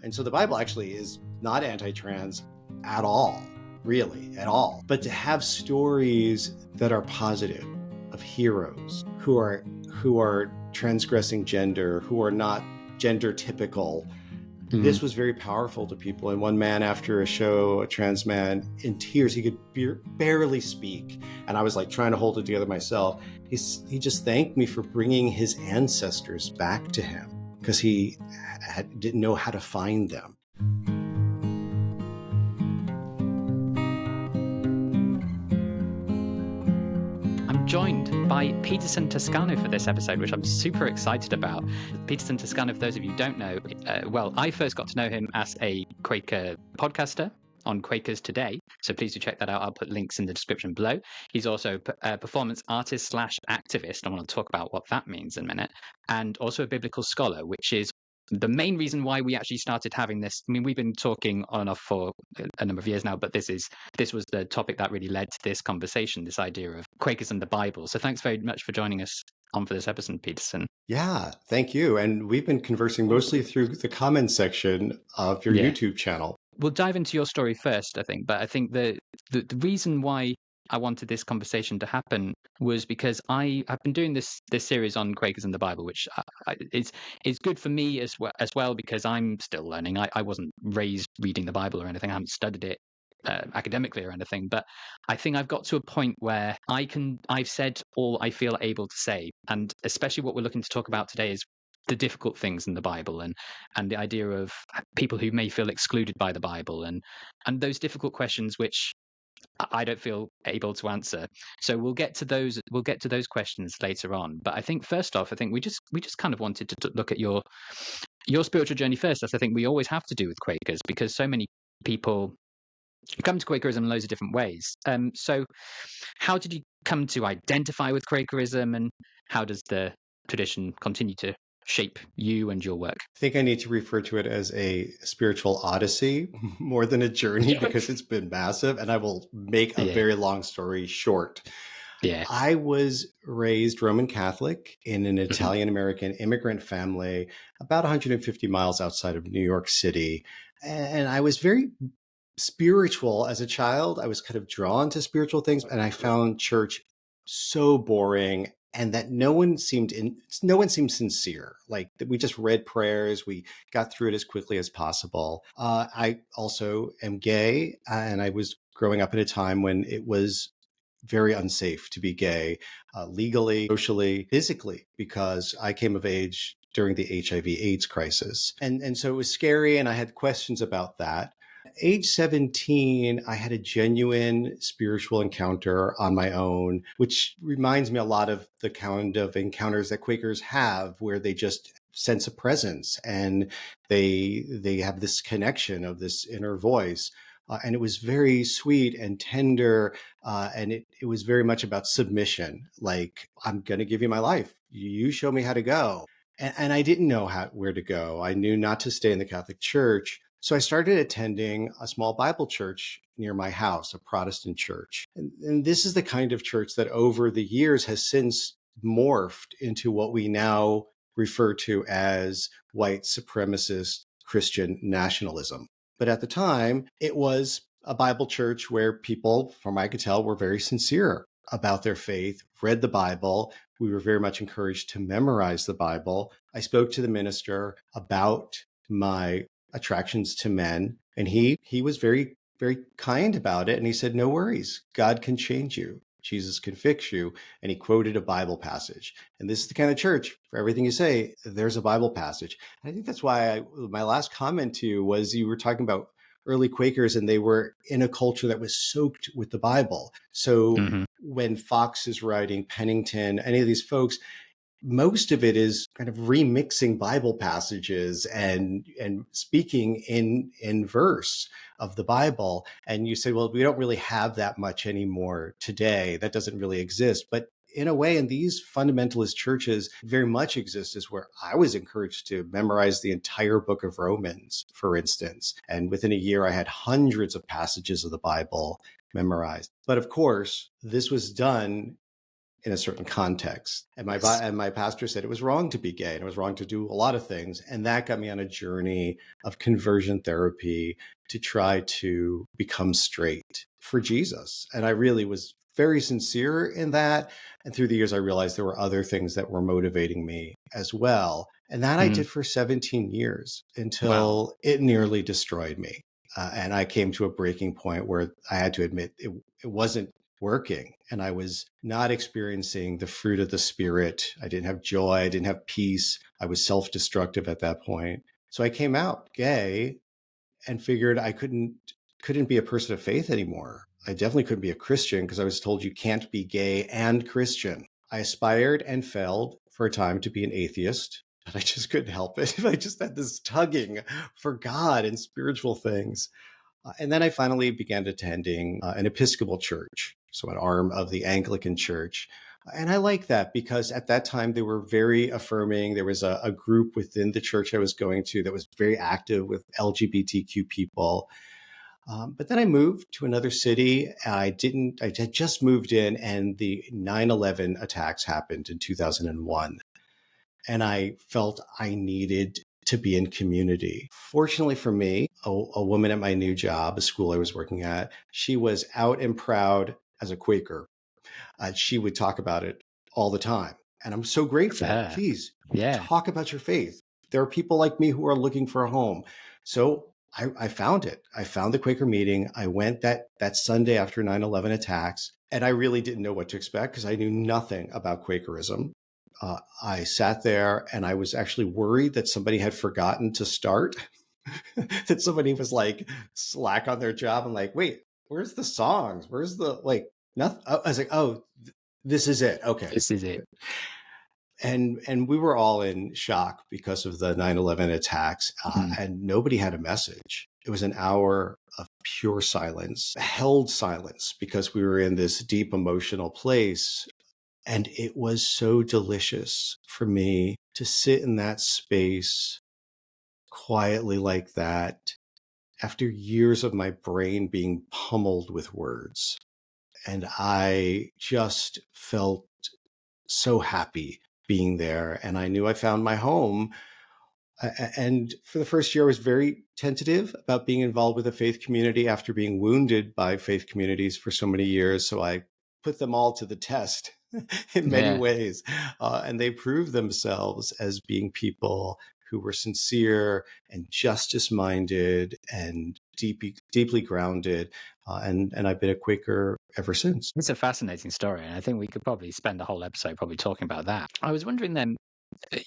And so the Bible actually is not anti-trans at all, really, at all. But to have stories that are positive, of heroes who are transgressing gender, who are not gender typical, this was very powerful to people. And one man after a show, a trans man, in tears, he could barely speak. And I was like trying to hold it together myself. He just thanked me for bringing his ancestors back to him because he didn't know how to find them. I'm joined by Peterson Toscano for this episode, which I'm super excited about. Peterson Toscano, for those of you who don't know, well, I first got to know him as a Quaker podcaster on Quakers Today. So please do check that out. I'll put links in the description below. He's also a performance artist / activist. I want to talk about what that means in a minute. And also a biblical scholar, which is the main reason why we actually started having this. I mean, we've been talking on and off for a number of years now, but this was the topic that really led to this conversation, this idea of Quakers and the Bible. So thanks very much for joining us on for this episode, Peterson. Yeah, thank you. And we've been conversing mostly through the comments section of your YouTube channel. We'll dive into your story first, I think. But I think the reason why I wanted this conversation to happen was because I've been doing this series on Quakers and the Bible, which is good for me as well because I'm still learning. I wasn't raised reading the Bible or anything. I haven't studied it academically or anything, but I think I've got to a point where I've said all I feel able to say, and especially what we're looking to talk about today is the difficult things in the Bible and the idea of people who may feel excluded by the Bible and those difficult questions which I don't feel able to answer. So we'll get to those questions later on. But I think first off, I think we just kind of wanted to look at your spiritual journey first, as I think we always have to do with Quakers, because so many people come to Quakerism in loads of different ways. So how did you come to identify with Quakerism, and how does the tradition continue to shape you and your work? I think I need to refer to it as a spiritual odyssey more than a journey because it's been massive, and I will make a very long story short. I was raised Roman Catholic in an Italian-American immigrant family about 150 miles outside of New York City. And I was very spiritual as a child. I was kind of drawn to spiritual things, and I found church so boring, and that no one seemed sincere. Like we just read prayers, we got through it as quickly as possible. I also am gay, and I was growing up in a time when it was very unsafe to be gay, legally, socially, physically, because I came of age during the HIV/AIDS crisis. And so it was scary, and I had questions about that. Age 17, I had a genuine spiritual encounter on my own, which reminds me a lot of the kind of encounters that Quakers have, where they just sense a presence and they have this connection of this inner voice. And it was very sweet and tender. And it was very much about submission. Like, I'm going to give you my life. You show me how to go. And I didn't know where to go. I knew not to stay in the Catholic Church. So I started attending a small Bible church near my house, a Protestant church. And this is the kind of church that over the years has since morphed into what we now refer to as white supremacist Christian nationalism. But at the time, it was a Bible church where people, from what I could tell, were very sincere about their faith, read the Bible. We were very much encouraged to memorize the Bible. I spoke to the minister about my attractions to men, and he was very, very kind about it. And he said, no worries, God can change you. Jesus can fix you. And he quoted a Bible passage. And this is the kind of church, for everything you say, there's a Bible passage. And I think that's why my last comment to you was, you were talking about early Quakers, and they were in a culture that was soaked with the Bible. So when Fox is writing, Pennington, any of these folks, most of it is kind of remixing Bible passages and speaking in verse of the Bible. And you say, well, we don't really have that much anymore today. That doesn't really exist. But in a way, in these fundamentalist churches, very much exists, is where I was encouraged to memorize the entire book of Romans, for instance. And within a year, I had hundreds of passages of the Bible memorized. But of course, this was done in a certain context. And Yes. my pastor said it was wrong to be gay and it was wrong to do a lot of things. And that got me on a journey of conversion therapy to try to become straight for Jesus. And I really was very sincere in that. And through the years, I realized there were other things that were motivating me as well. And that I did for 17 years until it nearly destroyed me. And I came to a breaking point where I had to admit it wasn't working, and I was not experiencing the fruit of the Spirit. I didn't have joy. I didn't have peace. I was self-destructive at that point. So I came out gay and figured I couldn't be a person of faith anymore. I definitely couldn't be a Christian because I was told you can't be gay and Christian. I aspired and failed for a time to be an atheist, but I just couldn't help it. I just had this tugging for God and spiritual things. And then I finally began attending an Episcopal church, so an arm of the Anglican Church. And I like that because at that time they were very affirming. There was a group within the church I was going to that was very active with LGBTQ people. But then I moved to another city. I had just moved in, and the 9/11 attacks happened in 2001. And I felt I needed to be in community. Fortunately for me, a woman at my new job, a school I was working at, she was out and proud as a Quaker. She would talk about it all the time. And I'm so grateful. Please talk about your faith. There are people like me who are looking for a home. So I found it. I found the Quaker meeting. I went that Sunday after 9/11 attacks, and I really didn't know what to expect because I knew nothing about Quakerism. I sat there and I was actually worried that somebody had forgotten to start, that somebody was like slack on their job and like, wait, where's the songs? Where's the like nothing? I was like, oh, this is it. Okay. This is it. And we were all in shock because of the 9/11 attacks, and nobody had a message. It was an hour of pure silence, held silence, because we were in this deep emotional place. And it was so delicious for me to sit in that space quietly like that after years of my brain being pummeled with words. And I just felt so happy being there. And I knew I found my home. And for the first year, I was very tentative about being involved with a faith community after being wounded by faith communities for so many years. So I put them all to the test in many ways. And they proved themselves as being people who were sincere and justice minded and deeply grounded. And I've been a Quaker ever since. It's a fascinating story. And I think we could probably spend the whole episode probably talking about that. I was wondering then,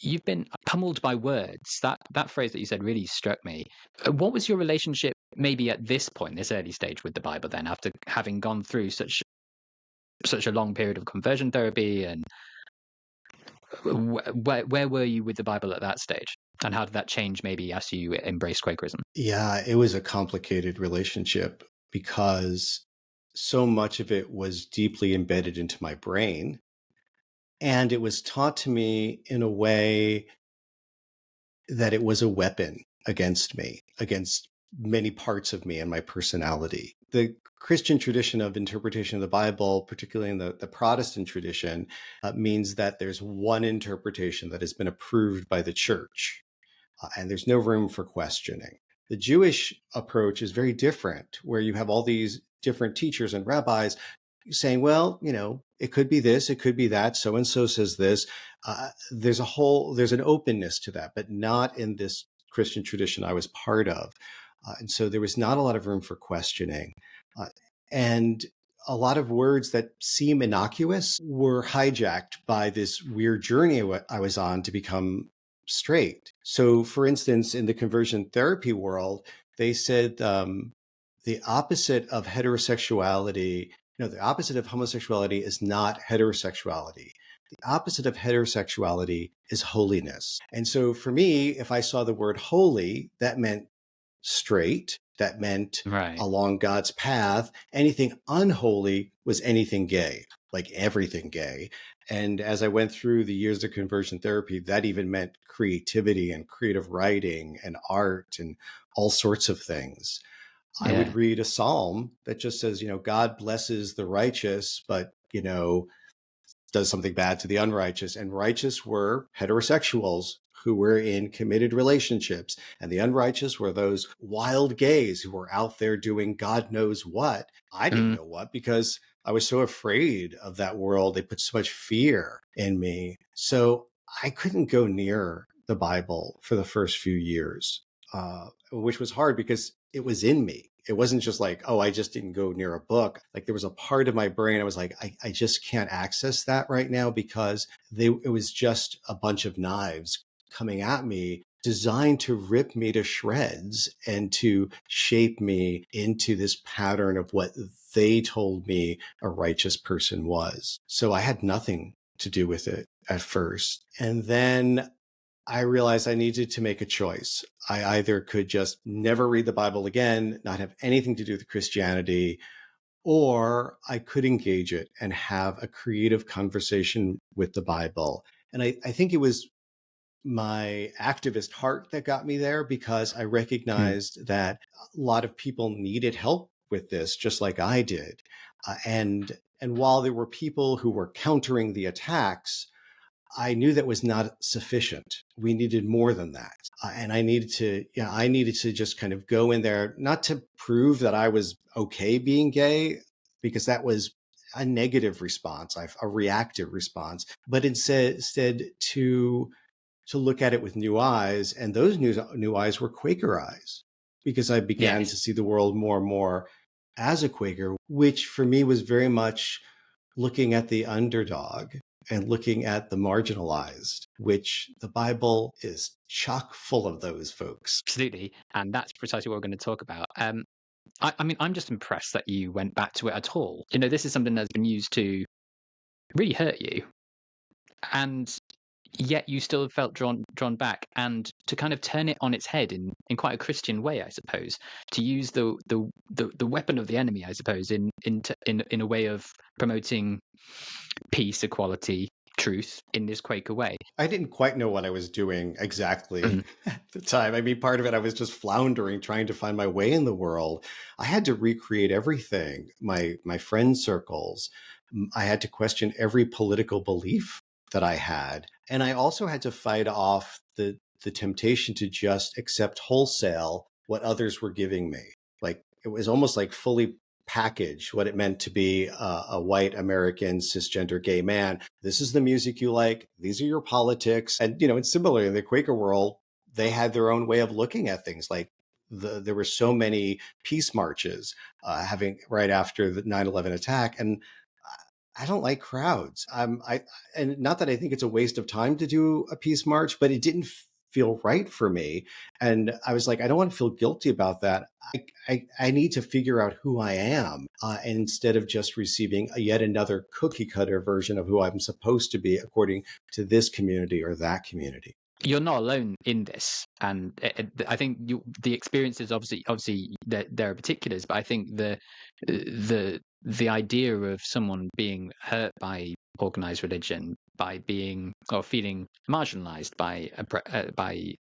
you've been pummeled by words. That phrase that you said really struck me. What was your relationship maybe at this point, this early stage with the Bible then, after having gone through such a long period of conversion therapy, and where were you with the Bible at that stage? And how did that change maybe as you embraced Quakerism? Yeah, it was a complicated relationship because so much of it was deeply embedded into my brain. And it was taught to me in a way that it was a weapon against me, against many parts of me and my personality. The Christian tradition of interpretation of the Bible, particularly in the Protestant tradition, means that there's one interpretation that has been approved by the church, and there's no room for questioning. The Jewish approach is very different, where you have all these different teachers and rabbis saying, well, it could be this, it could be that, so-and-so says this. There's an openness to that, but not in this Christian tradition I was part of. And so there was not a lot of room for questioning. And a lot of words that seem innocuous were hijacked by this weird journey I was on to become straight. So, for instance, in the conversion therapy world, they said the opposite of heterosexuality, the opposite of homosexuality is not heterosexuality. The opposite of heterosexuality is holiness. And so for me, if I saw the word holy, that meant straight, that meant along God's path. Anything unholy was anything gay, like everything gay. And as I went through the years of conversion therapy, that even meant creativity and creative writing and art and all sorts of things. I would read a psalm that just says, God blesses the righteous, but, does something bad to the unrighteous, and righteous were heterosexuals who were in committed relationships, and the unrighteous were those wild gays who were out there doing God knows what. I didn't know what, because I was so afraid of that world. They put so much fear in me. So I couldn't go near the Bible for the first few years, which was hard because it was in me. It wasn't just like, oh, I just didn't go near a book. Like, there was a part of my brain, I was like, I just can't access that right now, because it was just a bunch of knives coming at me, designed to rip me to shreds and to shape me into this pattern of what they told me a righteous person was. So I had nothing to do with it at first. And then I realized I needed to make a choice. I either could just never read the Bible again, not have anything to do with Christianity, or I could engage it and have a creative conversation with the Bible. And I think it was my activist heart that got me there, because I recognized that a lot of people needed help with this, just like I did. And while there were people who were countering the attacks, I knew that was not sufficient. We needed more than that. And I needed to just kind of go in there, not to prove that I was okay being gay, because that was a negative response, a reactive response, but instead to look at it with new eyes. And those new eyes were Quaker eyes, because I began to see the world more and more as a Quaker, which for me was very much looking at the underdog and looking at the marginalized, which the Bible is chock full of those folks. Absolutely. And that's precisely what we're going to talk about. I mean, I'm just impressed that you went back to it at all. You know, this is something that's been used to really hurt you. And yet you still felt drawn back, and to kind of turn it on its head in quite a Christian way, I suppose, to use the weapon of the enemy, I suppose, in a way of promoting peace, equality, truth in this Quaker way. I didn't quite know what I was doing exactly at the time. I mean, part of it, I was just floundering, trying to find my way in the world. I had to recreate everything, my friend circles. I had to question every political belief that I had. And I also had to fight off the temptation to just accept wholesale what others were giving me. Like, it was almost like fully package what it meant to be a white American cisgender gay man. This is the music you like. These are your politics. And, and similarly in the Quaker world, they had their own way of looking at things. Like, there were so many peace marches having right after the 9/11 attack. And I don't like crowds. And not that I think it's a waste of time to do a peace march, but it didn't feel right for me. And I was like, I don't want to feel guilty about that. I need to figure out who I am, instead of just receiving yet another cookie cutter version of who I'm supposed to be according to this community or that community. You're not alone in this, and I think the experiences obviously there are particulars, but I think the idea of someone being hurt by organized religion, by being or feeling marginalized by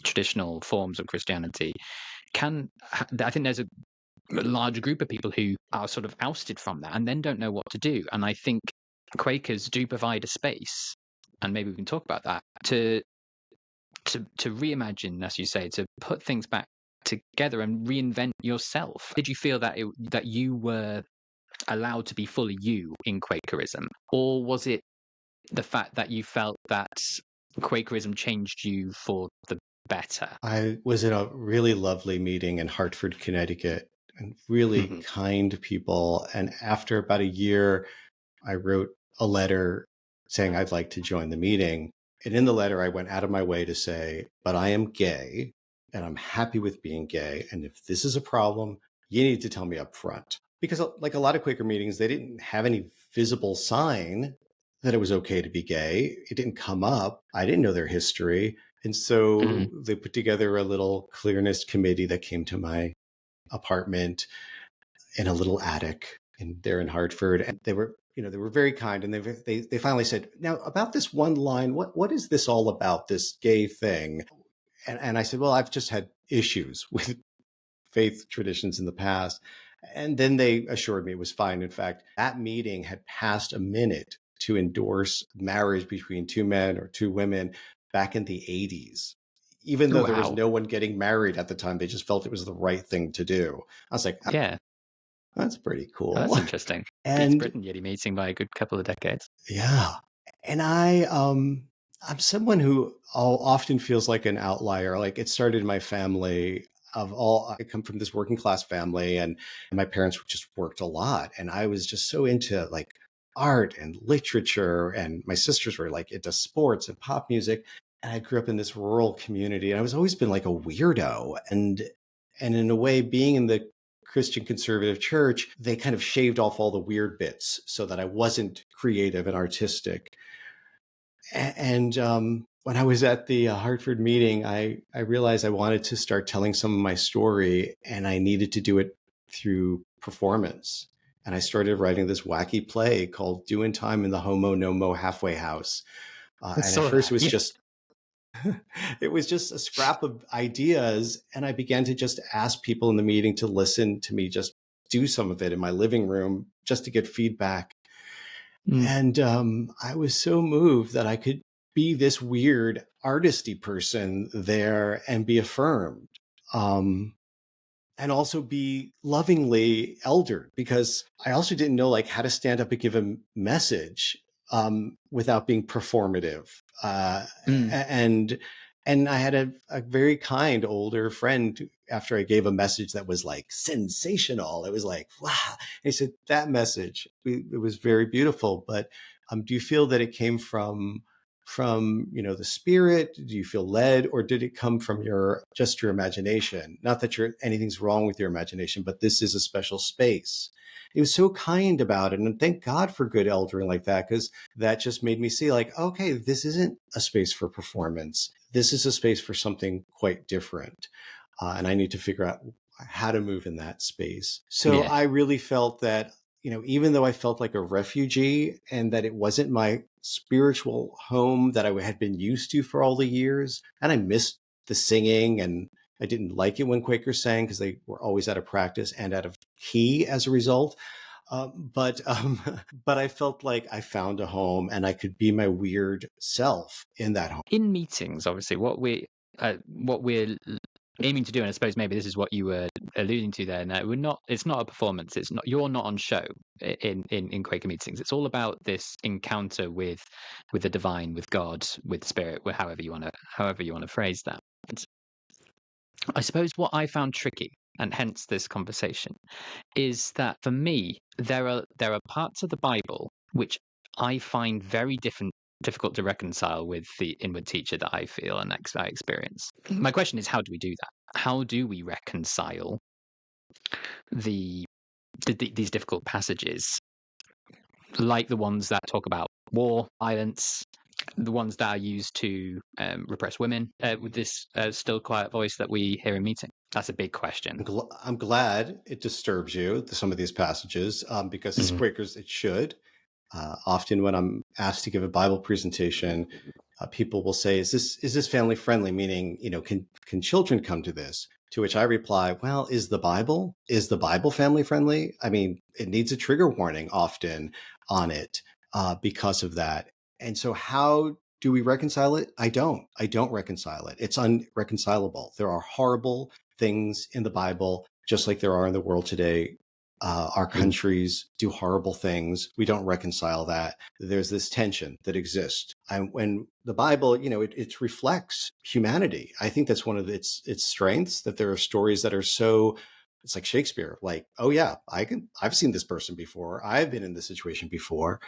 traditional forms of Christianity, I think there's a large group of people who are sort of ousted from that and then don't know what to do. And I think Quakers do provide a space, and maybe we can talk about that, to reimagine, as you say, to put things back together and reinvent yourself. Did you feel that that you were allowed to be fully you in Quakerism, or was it the fact that you felt that Quakerism changed you for the better? I was in a really lovely meeting in Hartford, Connecticut, and really kind people. And after about a year, I wrote a letter saying I'd like to join the meeting. And in the letter, I went out of my way to say, but I am gay and I'm happy with being gay. And if this is a problem, you need to tell me up front. Because like a lot of Quaker meetings, they didn't have any visible sign that it was okay to be gay. It didn't come up. I didn't know their history. And so they put together a little clearness committee that came to my apartment in a little attic there in Hartford. And they were very kind. And they finally said, now about this one line, what is this all about, this gay thing? And I said, well, I've just had issues with faith traditions in the past. And then they assured me it was fine. In fact, that meeting had passed a minute to endorse marriage between two men or two women back in the 80s. Even though there was no one getting married at the time, they just felt it was the right thing to do. I was like, yeah, that's pretty cool. oh, that's interesting. Beats And Britain Yeti meeting by a good couple of decades. yeah. And I'm someone who often feels like an outlier. Like it started in my family I come from this working class family, and my parents just worked a lot. And I was just so into like art and literature, and my sisters were like into sports and pop music. And I grew up in this rural community, and I was always been like a weirdo. And in a way, being in the Christian conservative church, they kind of shaved off all the weird bits so that I wasn't creative and artistic. And when I was at the Hartford meeting, I realized I wanted to start telling some of my story, and I needed to do it through performance. And I started writing this wacky play called Doing Time in the Homo No Mo Halfway House. And at first, it was just a scrap of ideas, and I began to just ask people in the meeting to listen to me just do some of it in my living room just to get feedback. And I was so moved that I could be this weird artisty person there and be affirmed. And also be lovingly eldered, because I also didn't know like how to stand up and give a message without being performative. And I had a very kind older friend. After I gave a message that was like sensational, it was like, wow. And he said, that message, it was very beautiful, but do you feel that it came from the spirit? Do you feel led, or did it come from your imagination? Not that anything's wrong with your imagination, but this is a special space. He was so kind about it, and thank God for good eldering like that, because that just made me see like, okay, this isn't a space for performance. This is a space for something quite different, and I need to figure out how to move in that space. So I really felt that, even though I felt like a refugee and that it wasn't my spiritual home that I had been used to for all the years, and I missed the singing, and I didn't like it when Quakers sang because they were always out of practice and out of key as a result. But I felt like I found a home, and I could be my weird self in that home. In meetings, obviously, what we're aiming to do, and I suppose maybe this is what you were alluding to there. No, it's not a performance. It's not. You're not on show in Quaker meetings. It's all about this encounter with the divine, with God, with spirit, however you want to phrase that. And I suppose what I found tricky, and hence this conversation, is that for me there are parts of the Bible which I find very difficult to reconcile with the inward teacher that I feel and I experience. My question is, how do we do that? How do we reconcile these difficult passages, like the ones that talk about war, violence, the ones that are used to repress women, with this still quiet voice that we hear in meeting? That's a big question. I'm glad it disturbs you, some of these passages, because as Quakers, it should. Often when I'm asked to give a Bible presentation, people will say, is this family friendly? Meaning, can children come to this? To which I reply, well, is the Bible family friendly? I mean, it needs a trigger warning often on it because of that. And so how do we reconcile it? I don't reconcile it. It's unreconcilable. There are horrible things in the Bible, just like there are in the world today. Our countries do horrible things. We don't reconcile that. There's this tension that exists. And when the Bible, it reflects humanity. I think that's one of its strengths, that there are stories that are so, it's like Shakespeare, like, oh yeah, I've seen this person before. I've been in this situation before.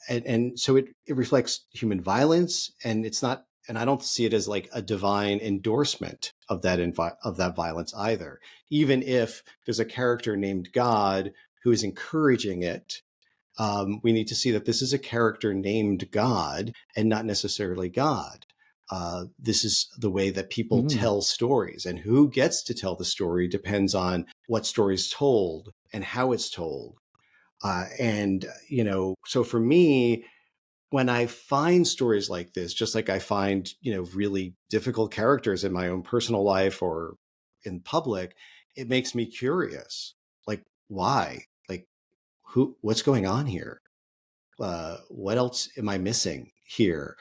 And so it reflects human violence, and it's not, and I don't see it as like a divine endorsement of that violence either. Even if there's a character named God who is encouraging it, we need to see that this is a character named God and not necessarily God. This is the way that people tell stories, and who gets to tell the story depends on what story is told and how it's told. So for me, when I find stories like this, just like I find, really difficult characters in my own personal life or in public, it makes me curious. Like, why? Like, what's going on here? what else am I missing here?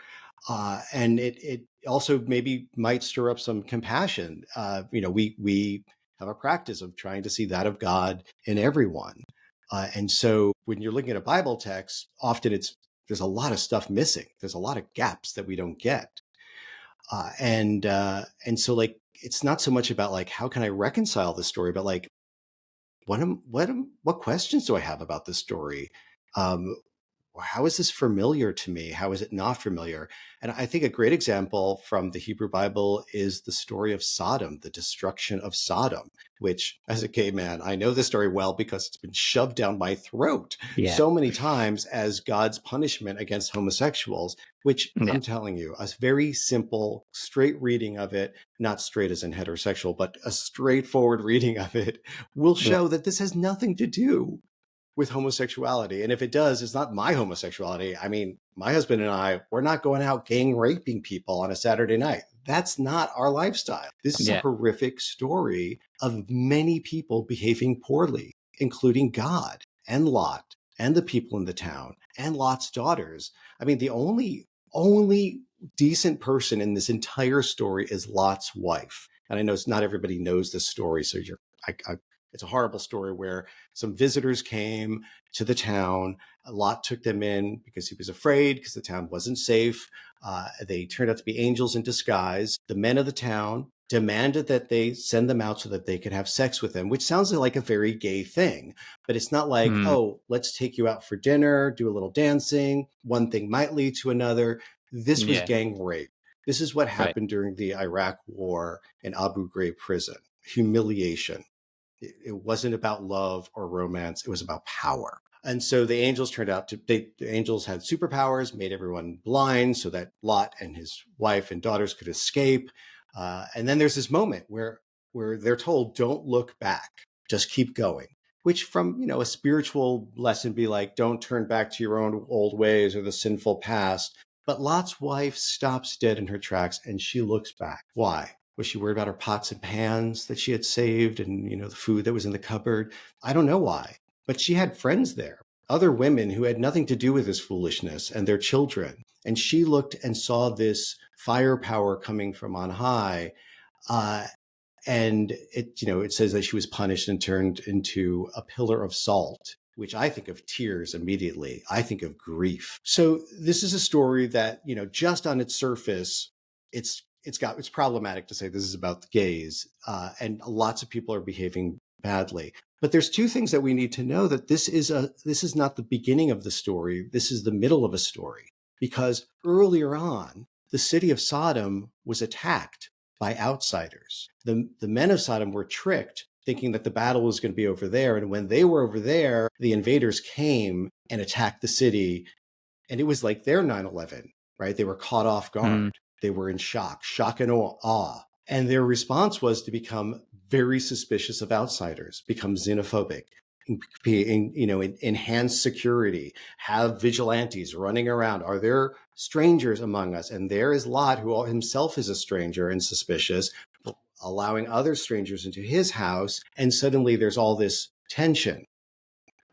And it also maybe might stir up some compassion. We have a practice of trying to see that of God in everyone. And so when you're looking at a Bible text, often there's a lot of stuff missing. There's a lot of gaps that we don't get. And so like, it's not so much about like, how can I reconcile this story, but like, what questions do I have about this story? How is this familiar to me? How is it not familiar? And I think a great example from the Hebrew Bible is the story of Sodom, the destruction of Sodom, which as a gay man, I know this story well because it's been shoved down my throat so many times as God's punishment against homosexuals, which I'm telling you, a very simple, straight reading of it, not straight as in heterosexual, but a straightforward reading of it will show that this has nothing to do with homosexuality. And if it does, it's not my homosexuality. I mean, my husband and I, we're not going out gang raping people on a Saturday night. That's not our lifestyle. This is a horrific story of many people behaving poorly, including God and Lot and the people in the town and Lot's daughters. I mean, the only decent person in this entire story is Lot's wife. And I know not everybody knows this story, so it's a horrible story where some visitors came to the town. Lot took them in because he was afraid because the town wasn't safe. They turned out to be angels in disguise. The men of the town demanded that they send them out so that they could have sex with them, which sounds like a very gay thing. But it's not like, oh, let's take you out for dinner, do a little dancing. One thing might lead to another. This was gang rape. This is what happened during the Iraq War in Abu Ghraib prison. Humiliation. It wasn't about love or romance. It was about power. And so the angels turned out the angels had superpowers, made everyone blind so that Lot and his wife and daughters could escape. And then there's this moment where they're told, don't look back, just keep going, which from, a spiritual lesson be like, don't turn back to your own old ways or the sinful past. But Lot's wife stops dead in her tracks and she looks back. Why? Was she worried about her pots and pans that she had saved and, the food that was in the cupboard? I don't know why, but she had friends there, other women who had nothing to do with this foolishness and their children. And she looked and saw this firepower coming from on high. And it says that she was punished and turned into a pillar of salt, which I think of tears immediately. I think of grief. So this is a story that, just on its surface, it's problematic to say this is about the gays, and lots of people are behaving badly. But there's two things that we need to know: that this is not the beginning of the story. This is the middle of a story, because earlier on, the city of Sodom was attacked by outsiders. The men of Sodom were tricked, thinking that the battle was going to be over there. And when they were over there, the invaders came and attacked the city. And it was like their 9/11, right? They were caught off guard. They were in shock and awe. And their response was to become very suspicious of outsiders, become xenophobic, enhance security, have vigilantes running around. Are there strangers among us? And there is Lot, who himself is a stranger and suspicious, allowing other strangers into his house. And suddenly there's all this tension.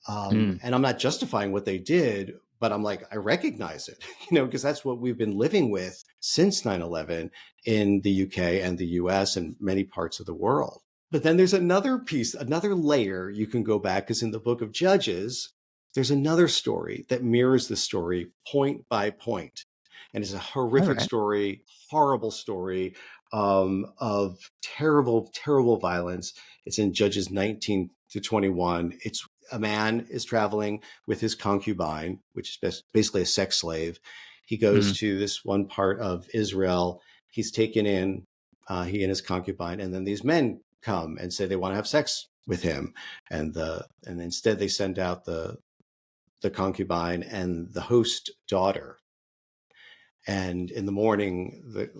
And I'm not justifying what they did, but I'm like, I recognize it, because that's what we've been living with since 9/11 in the UK and the US and many parts of the world. But then there's another piece, another layer you can go back, because in the book of Judges, there's another story that mirrors the story point by point. And it's a horrific story, horrible story of terrible, terrible violence. It's in Judges 19 to 21. A man is traveling with his concubine, which is basically a sex slave. He goes to this one part of Israel. He's taken in, he and his concubine, and then these men come and say they want to have sex with him. And instead they send out the concubine and the host daughter. And in the morning,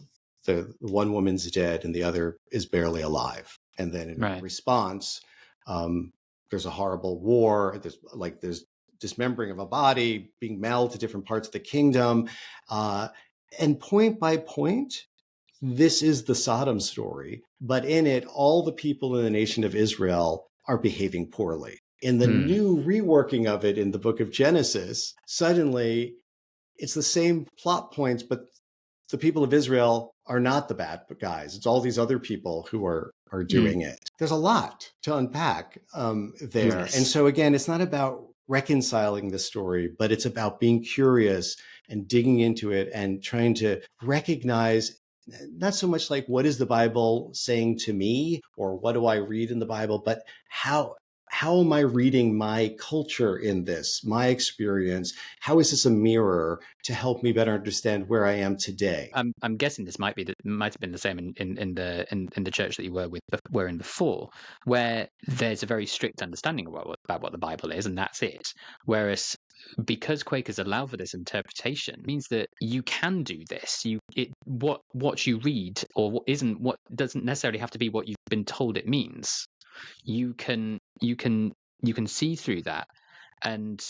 the one woman's dead and the other is barely alive. And then in response, there's a horrible war. There's dismembering of a body, being mailed to different parts of the kingdom. And point by point, this is the Sodom story. But in it, all the people in the nation of Israel are behaving poorly. In the new reworking of it in the book of Genesis, suddenly it's the same plot points, but the people of Israel are not the bad guys. It's all these other people who are doing it. There's a lot to unpack there. Yes. And so again, it's not about reconciling the story, but it's about being curious and digging into it and trying to recognize not so much like what is the Bible saying to me or what do I read in the Bible, but how am I reading my culture in this, my experience? How is this a mirror to help me better understand where I am today? I'm guessing this might have been the same in the church that you were in before, where there's a very strict understanding about what the Bible is, and that's it. Whereas because Quakers allow for this interpretation, it means that you can do this. What you read or what doesn't necessarily have to be what you've been told it means. You can see through that and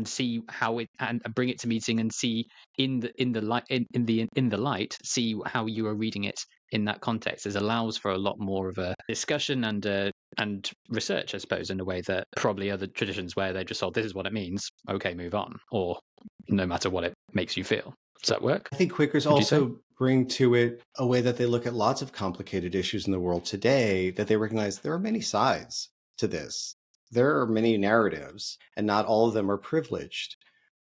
see how it and bring it to meeting and see in the light see how you are reading it in that context. It allows for a lot more of a discussion and research, I suppose, in a way that probably other traditions where they just thought this is what it means, okay, move on, or no matter what it makes you feel. Does that work? I think Quakers also bring to it a way that they look at lots of complicated issues in the world today, that they recognize there are many sides to this. There are many narratives, and not all of them are privileged.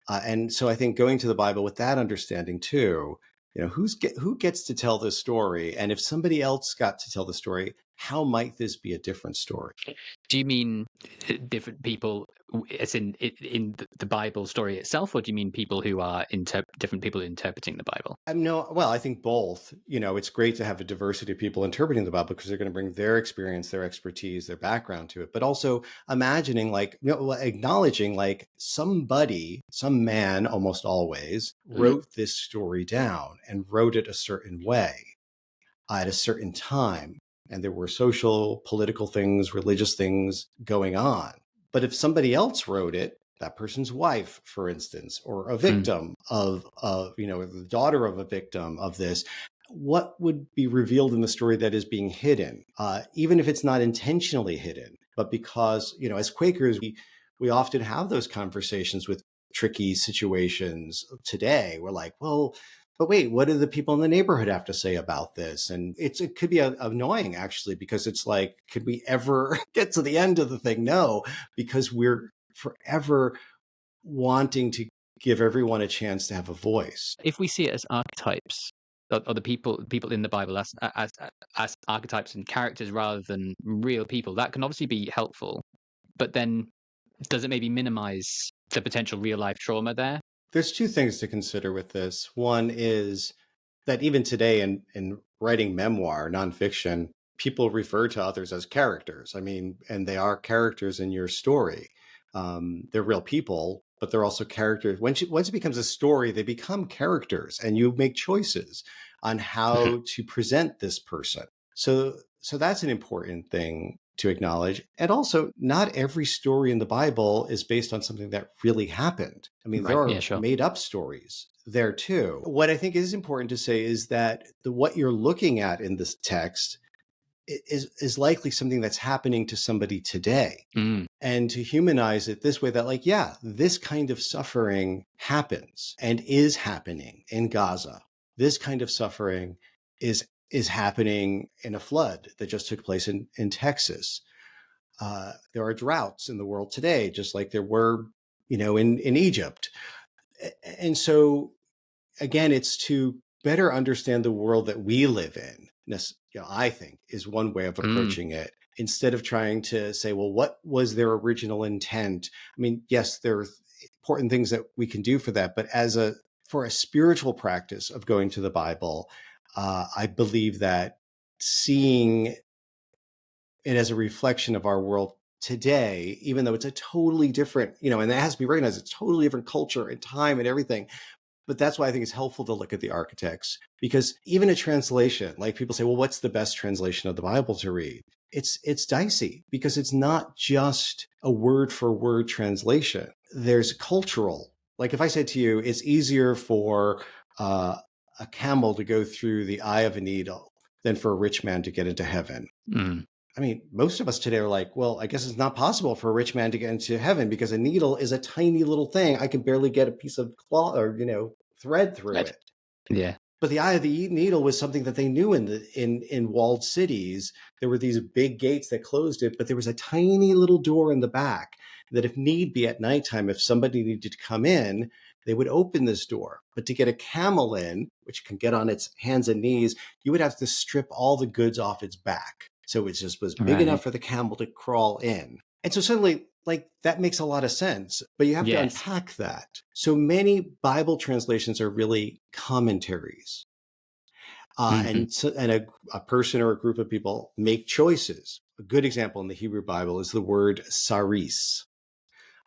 And so I think going to the Bible with that understanding too, who gets to tell this story? And if somebody else got to tell the story, how might this be a different story? Do you mean different people, as in the Bible story itself, or do you mean people who are different people interpreting the Bible? Well, I think both. It's great to have a diversity of people interpreting the Bible because they're going to bring their experience, their expertise, their background to it. But also imagining, acknowledging, somebody, some man, almost always wrote this story down and wrote it a certain way at a certain time. And there were social, political things, religious things going on. But if somebody else wrote it, that person's wife, for instance, or a victim of the daughter of a victim of this, what would be revealed in the story that is being hidden, even if it's not intentionally hidden, but because, as Quakers, we often have those conversations with tricky situations today. We're like, well, but wait, what do the people in the neighborhood have to say about this? And it could be annoying, actually, because it's like, could we ever get to the end of the thing? No, because we're forever wanting to give everyone a chance to have a voice. If we see it as archetypes, or the people in the Bible as archetypes and characters rather than real people, that can obviously be helpful. But then, does it maybe minimize the potential real life trauma there? There's two things to consider with this. One is that even today in writing memoir, nonfiction, people refer to others as characters. I mean, and they are characters in your story. They're real people, but they're also characters. Once it becomes a story, they become characters, and you make choices on how to present this person. So that's an important thing to acknowledge. And also, not every story in the Bible is based on something that really happened. I mean, there are made up stories there too. What I think is important to say is that what you're looking at in this text is likely something that's happening to somebody today. And to humanize it this way, that this kind of suffering happens and is happening in Gaza. This kind of suffering is happening in a flood that just took place in Texas. There are droughts in the world today, just like there were, in Egypt. And so, again, it's to better understand the world that we live in. I think is one way of approaching it, instead of trying to say, well, what was their original intent? I mean, yes, there are important things that we can do for that, but for a spiritual practice of going to the Bible, I believe that seeing it as a reflection of our world today, even though it's a totally different, and that has to be recognized, it's a totally different culture and time and everything. But that's why I think it's helpful to look at the architects, because even a translation, like people say, well, what's the best translation of the Bible to read? It's dicey because it's not just a word for word translation. There's cultural. Like if I said to you, it's easier for a camel to go through the eye of a needle than for a rich man to get into heaven. I mean, most of us today are like, well, I guess it's not possible for a rich man to get into heaven because a needle is a tiny little thing. I can barely get a piece of cloth or, thread through it. Yeah. But the eye of the needle was something that they knew in walled cities. There were these big gates that closed it, but there was a tiny little door in the back that if need be at nighttime, if somebody needed to come in, they would open this door. But to get a camel in, which can get on its hands and knees, you would have to strip all the goods off its back. So it just was big enough for the camel to crawl in. And so suddenly, like, that makes a lot of sense, but you have to unpack that. So many Bible translations are really commentaries. And a person or a group of people make choices. A good example in the Hebrew Bible is the word saris.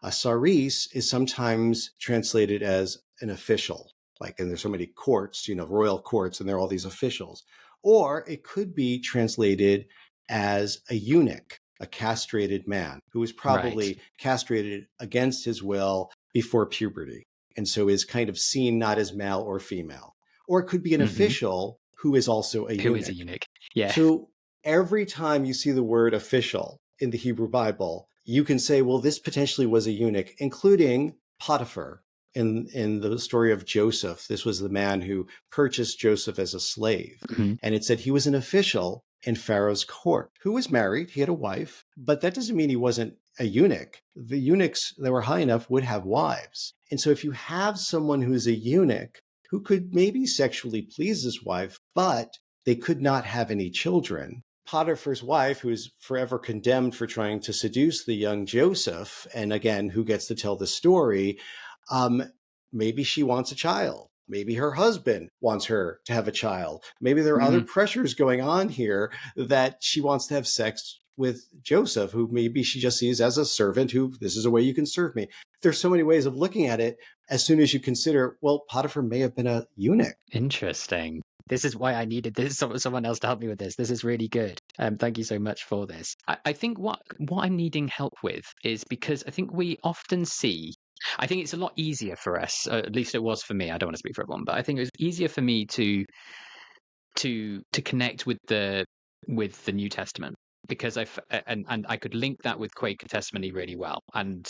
A saris is sometimes translated as an official, like, and there's so many courts, royal courts, and there are all these officials. Or it could be translated as a eunuch, a castrated man who was probably castrated against his will before puberty, and so is kind of seen not as male or female. Or it could be an official who is also a eunuch. Who is a eunuch? Yeah. So every time you see the word official in the Hebrew Bible, you can say, well, this potentially was a eunuch, including Potiphar in the story of Joseph. This was the man who purchased Joseph as a slave. And it said he was an official in Pharaoh's court who was married. He had a wife, but that doesn't mean he wasn't a eunuch. The eunuchs that were high enough would have wives. And so if you have someone who's a eunuch who could maybe sexually please his wife, but they could not have any children, Potiphar's wife, who's forever condemned for trying to seduce the young Joseph, and again, who gets to tell the story, maybe she wants a child. Maybe her husband wants her to have a child. Maybe there are other pressures going on here that she wants to have sex with Joseph, who maybe she just sees as a servant who, this is a way you can serve me. There's so many ways of looking at it as soon as you consider, well, Potiphar may have been a eunuch. Interesting. This is why I needed someone else to help me with this. This is really good. Thank you so much for this. I think what I'm needing help with is because I think we often see, I think it's a lot easier for us, at least it was for me. I don't want to speak for everyone, but I think it was easier for me to connect with the New Testament because I could link that with Quaker testimony really well, and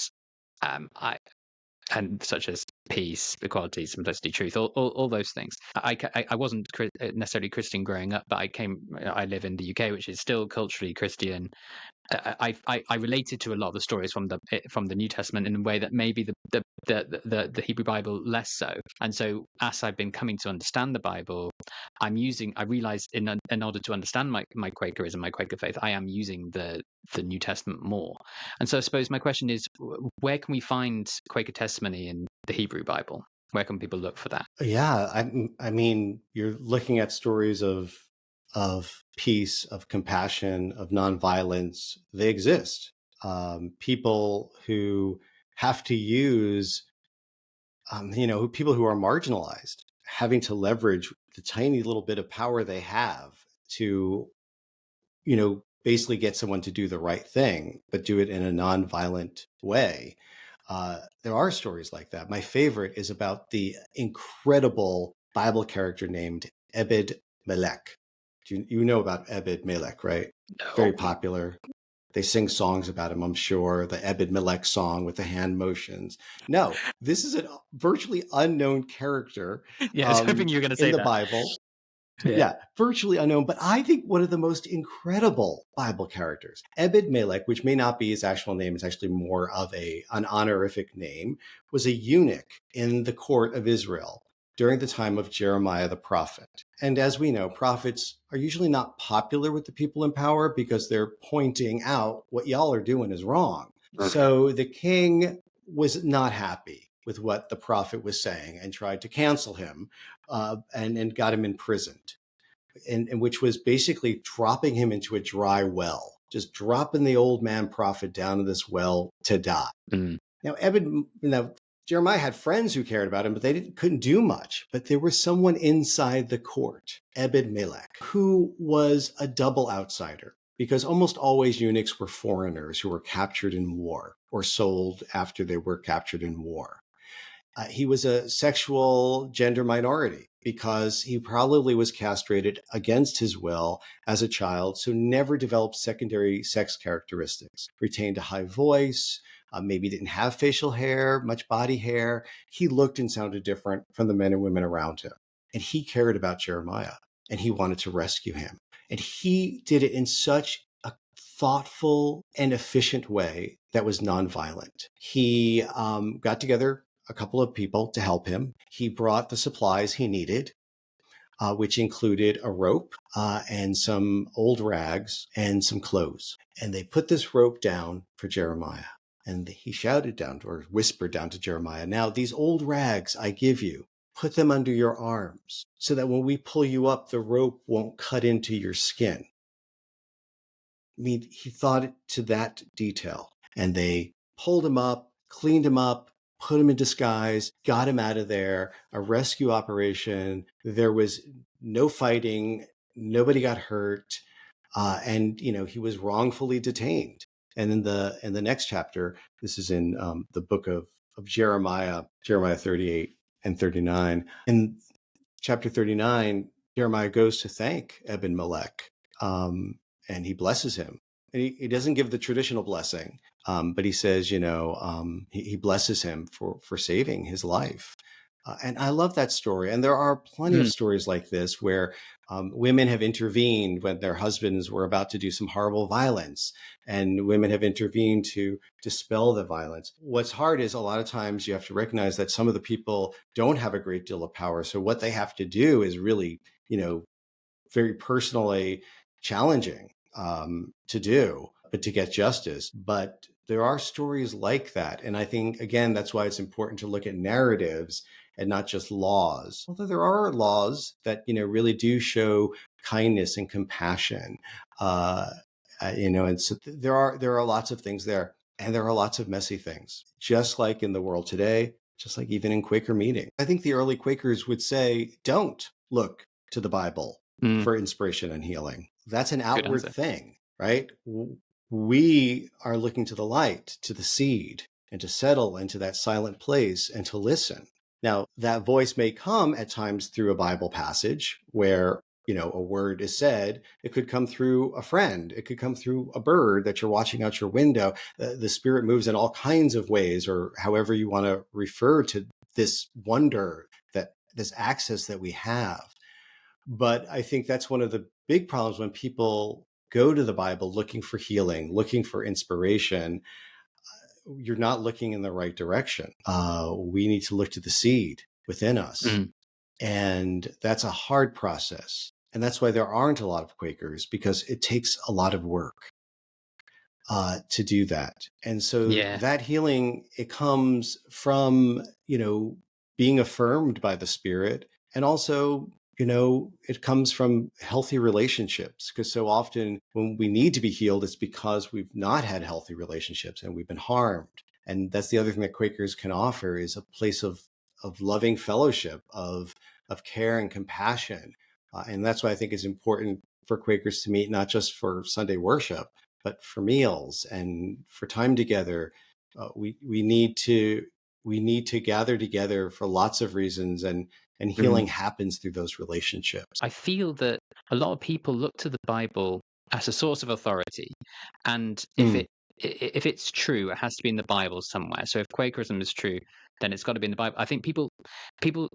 such as peace, equality, simplicity, truth, all those things. I wasn't necessarily Christian growing up, but I live in the UK, which is still culturally Christian. I related to a lot of the stories from the New Testament in a way that maybe the Hebrew Bible less so. And so as I've been coming to understand the Bible, I realized in order to understand my Quakerism, my Quaker faith, I am using the New Testament more. And so I suppose my question is, where can we find Quaker testimony in the Hebrew Bible? Where can people look for that? Yeah, I mean, you're looking at stories of peace, of compassion, of nonviolence. They exist. People who have to use, people who are marginalized, having to leverage the tiny little bit of power they have to, basically get someone to do the right thing, but do it in a nonviolent way. There are stories like that. My favorite is about the incredible Bible character named Ebed Melech. You know about Ebed Melech, right? No. Very popular. They sing songs about him, I'm sure. The Ebed Melech song with the hand motions. No, this is a virtually unknown character. Yeah, I was hoping you were going to say in the that. Bible. Yeah, virtually unknown, but I think one of the most incredible Bible characters. Ebed Melech, which may not be his actual name, it's actually more of an honorific name, was a eunuch in the court of Israel during the time of Jeremiah the prophet. And as we know, prophets are usually not popular with the people in power because they're pointing out what y'all are doing is wrong. So the king was not happy with what the prophet was saying and tried to cancel him and got him imprisoned, and which was basically dropping him into a dry well, just dropping the old man prophet down to this well to die. Now, Jeremiah had friends who cared about him, but they couldn't do much. But there was someone inside the court, Ebed Melech, who was a double outsider, because almost always eunuchs were foreigners who were captured in war or sold after they were captured in war. He was a sexual gender minority. because he probably was castrated against his will as a child, so never developed secondary sex characteristics, retained a high voice, maybe didn't have facial hair, much body hair. He looked and sounded different from the men and women around him. And he cared about Jeremiah, and he wanted to rescue him. And he did it in such a thoughtful and efficient way that was nonviolent. He got together a couple of people to help him. He brought the supplies he needed, which included a rope and some old rags and some clothes. And they put this rope down for Jeremiah. And he shouted down or whispered down to Jeremiah, "Now these old rags I give you, put them under your arms so that when we pull you up, the rope won't cut into your skin." I mean, he thought it to that detail. And they pulled him up, cleaned him up, put him in disguise, got him out of there, a rescue operation. There was no fighting. Nobody got hurt. And, he was wrongfully detained. And in the next chapter, this is in the book of Jeremiah 38 and 39. In chapter 39, Jeremiah goes to thank Ebed-Melech, and he blesses him. And he doesn't give the traditional blessing, but he says, he blesses him for saving his life. And I love that story. And there are plenty of stories like this where women have intervened when their husbands were about to do some horrible violence, and women have intervened to dispel the violence. What's hard is a lot of times you have to recognize that some of the people don't have a great deal of power. So what they have to do is really, very personally challenging to do, but to get justice. But there are stories like that. And I think, again, that's why it's important to look at narratives and not just laws. Although there are laws that, really do show kindness and compassion, and so there are lots of things there, and there are lots of messy things, just like in the world today, just like even in Quaker meeting. I think the early Quakers would say, don't look to the Bible for inspiration and healing. That's an outward thing, right? We are looking to the light, to the seed, and to settle into that silent place and to listen. Now, that voice may come at times through a Bible passage where, a word is said. It could come through a friend. It could come through a bird that you're watching out your window. The Spirit moves in all kinds of ways, or however you want to refer to this wonder, this access that we have. But I think that's one of the big problems when people go to the Bible looking for healing, looking for inspiration. You're not looking in the right direction. We need to look to the seed within us. And that's a hard process. And that's why there aren't a lot of Quakers, because it takes a lot of work to do that. And so that healing, it comes from, being affirmed by the Spirit, and also, it comes from healthy relationships, because so often when we need to be healed, it's because we've not had healthy relationships and we've been harmed. And that's the other thing that Quakers can offer, is a place of loving fellowship, of care and compassion. And that's why I think it's important for Quakers to meet, not just for Sunday worship, but for meals and for time together. We need to gather together for lots of reasons, and healing happens through those relationships. I feel that a lot of people look to the Bible as a source of authority, and if it's true, it has to be in the Bible somewhere. So if Quakerism is true, then it's got to be in the Bible. I think people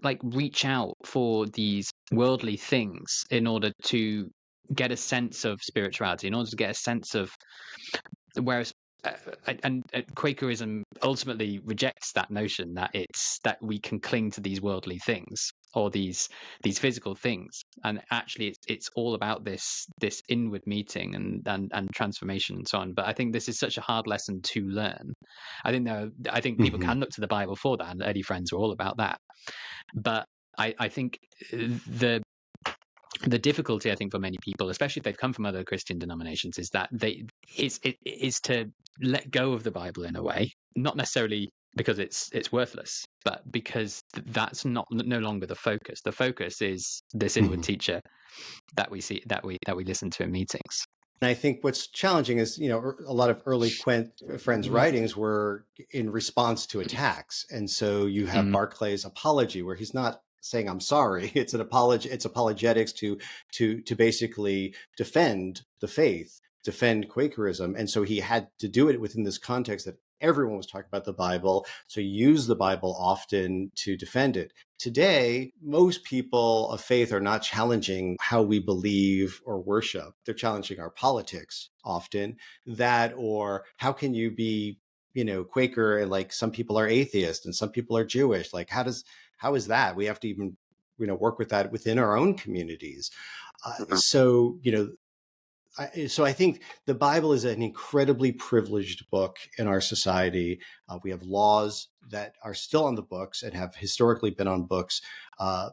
like reach out for these worldly things in order to get a sense of spirituality, in order to get a sense of, whereas and Quakerism ultimately rejects that notion that that we can cling to these worldly things or these physical things, and actually it's all about this inward meeting and transformation and so on. But I think this is such a hard lesson to learn. I think people can look to the Bible for that, and early friends were all about that. But I think the difficulty, I think, for many people, especially if they've come from other Christian denominations, is that it is to let go of the Bible in a way, not necessarily because it's worthless, but because that's no longer the focus. The focus is this inward teacher that we see, that we listen to in meetings. And I think what's challenging is, a lot of early Friends' writings were in response to attacks. And so you have Barclay's Apology, where he's not saying I'm sorry. It's an apology. It's apologetics to basically defend the faith, defend Quakerism. And so he had to do it within this context that everyone was talking about the Bible. So he used the Bible often to defend it. Today, most people of faith are not challenging how we believe or worship. They're challenging our politics often. That, or how can you be, Quaker, and like some people are atheist and some people are Jewish. Like, how is that? We have to even, work with that within our own communities. So I think the Bible is an incredibly privileged book in our society. We have laws that are still on the books and have historically been on books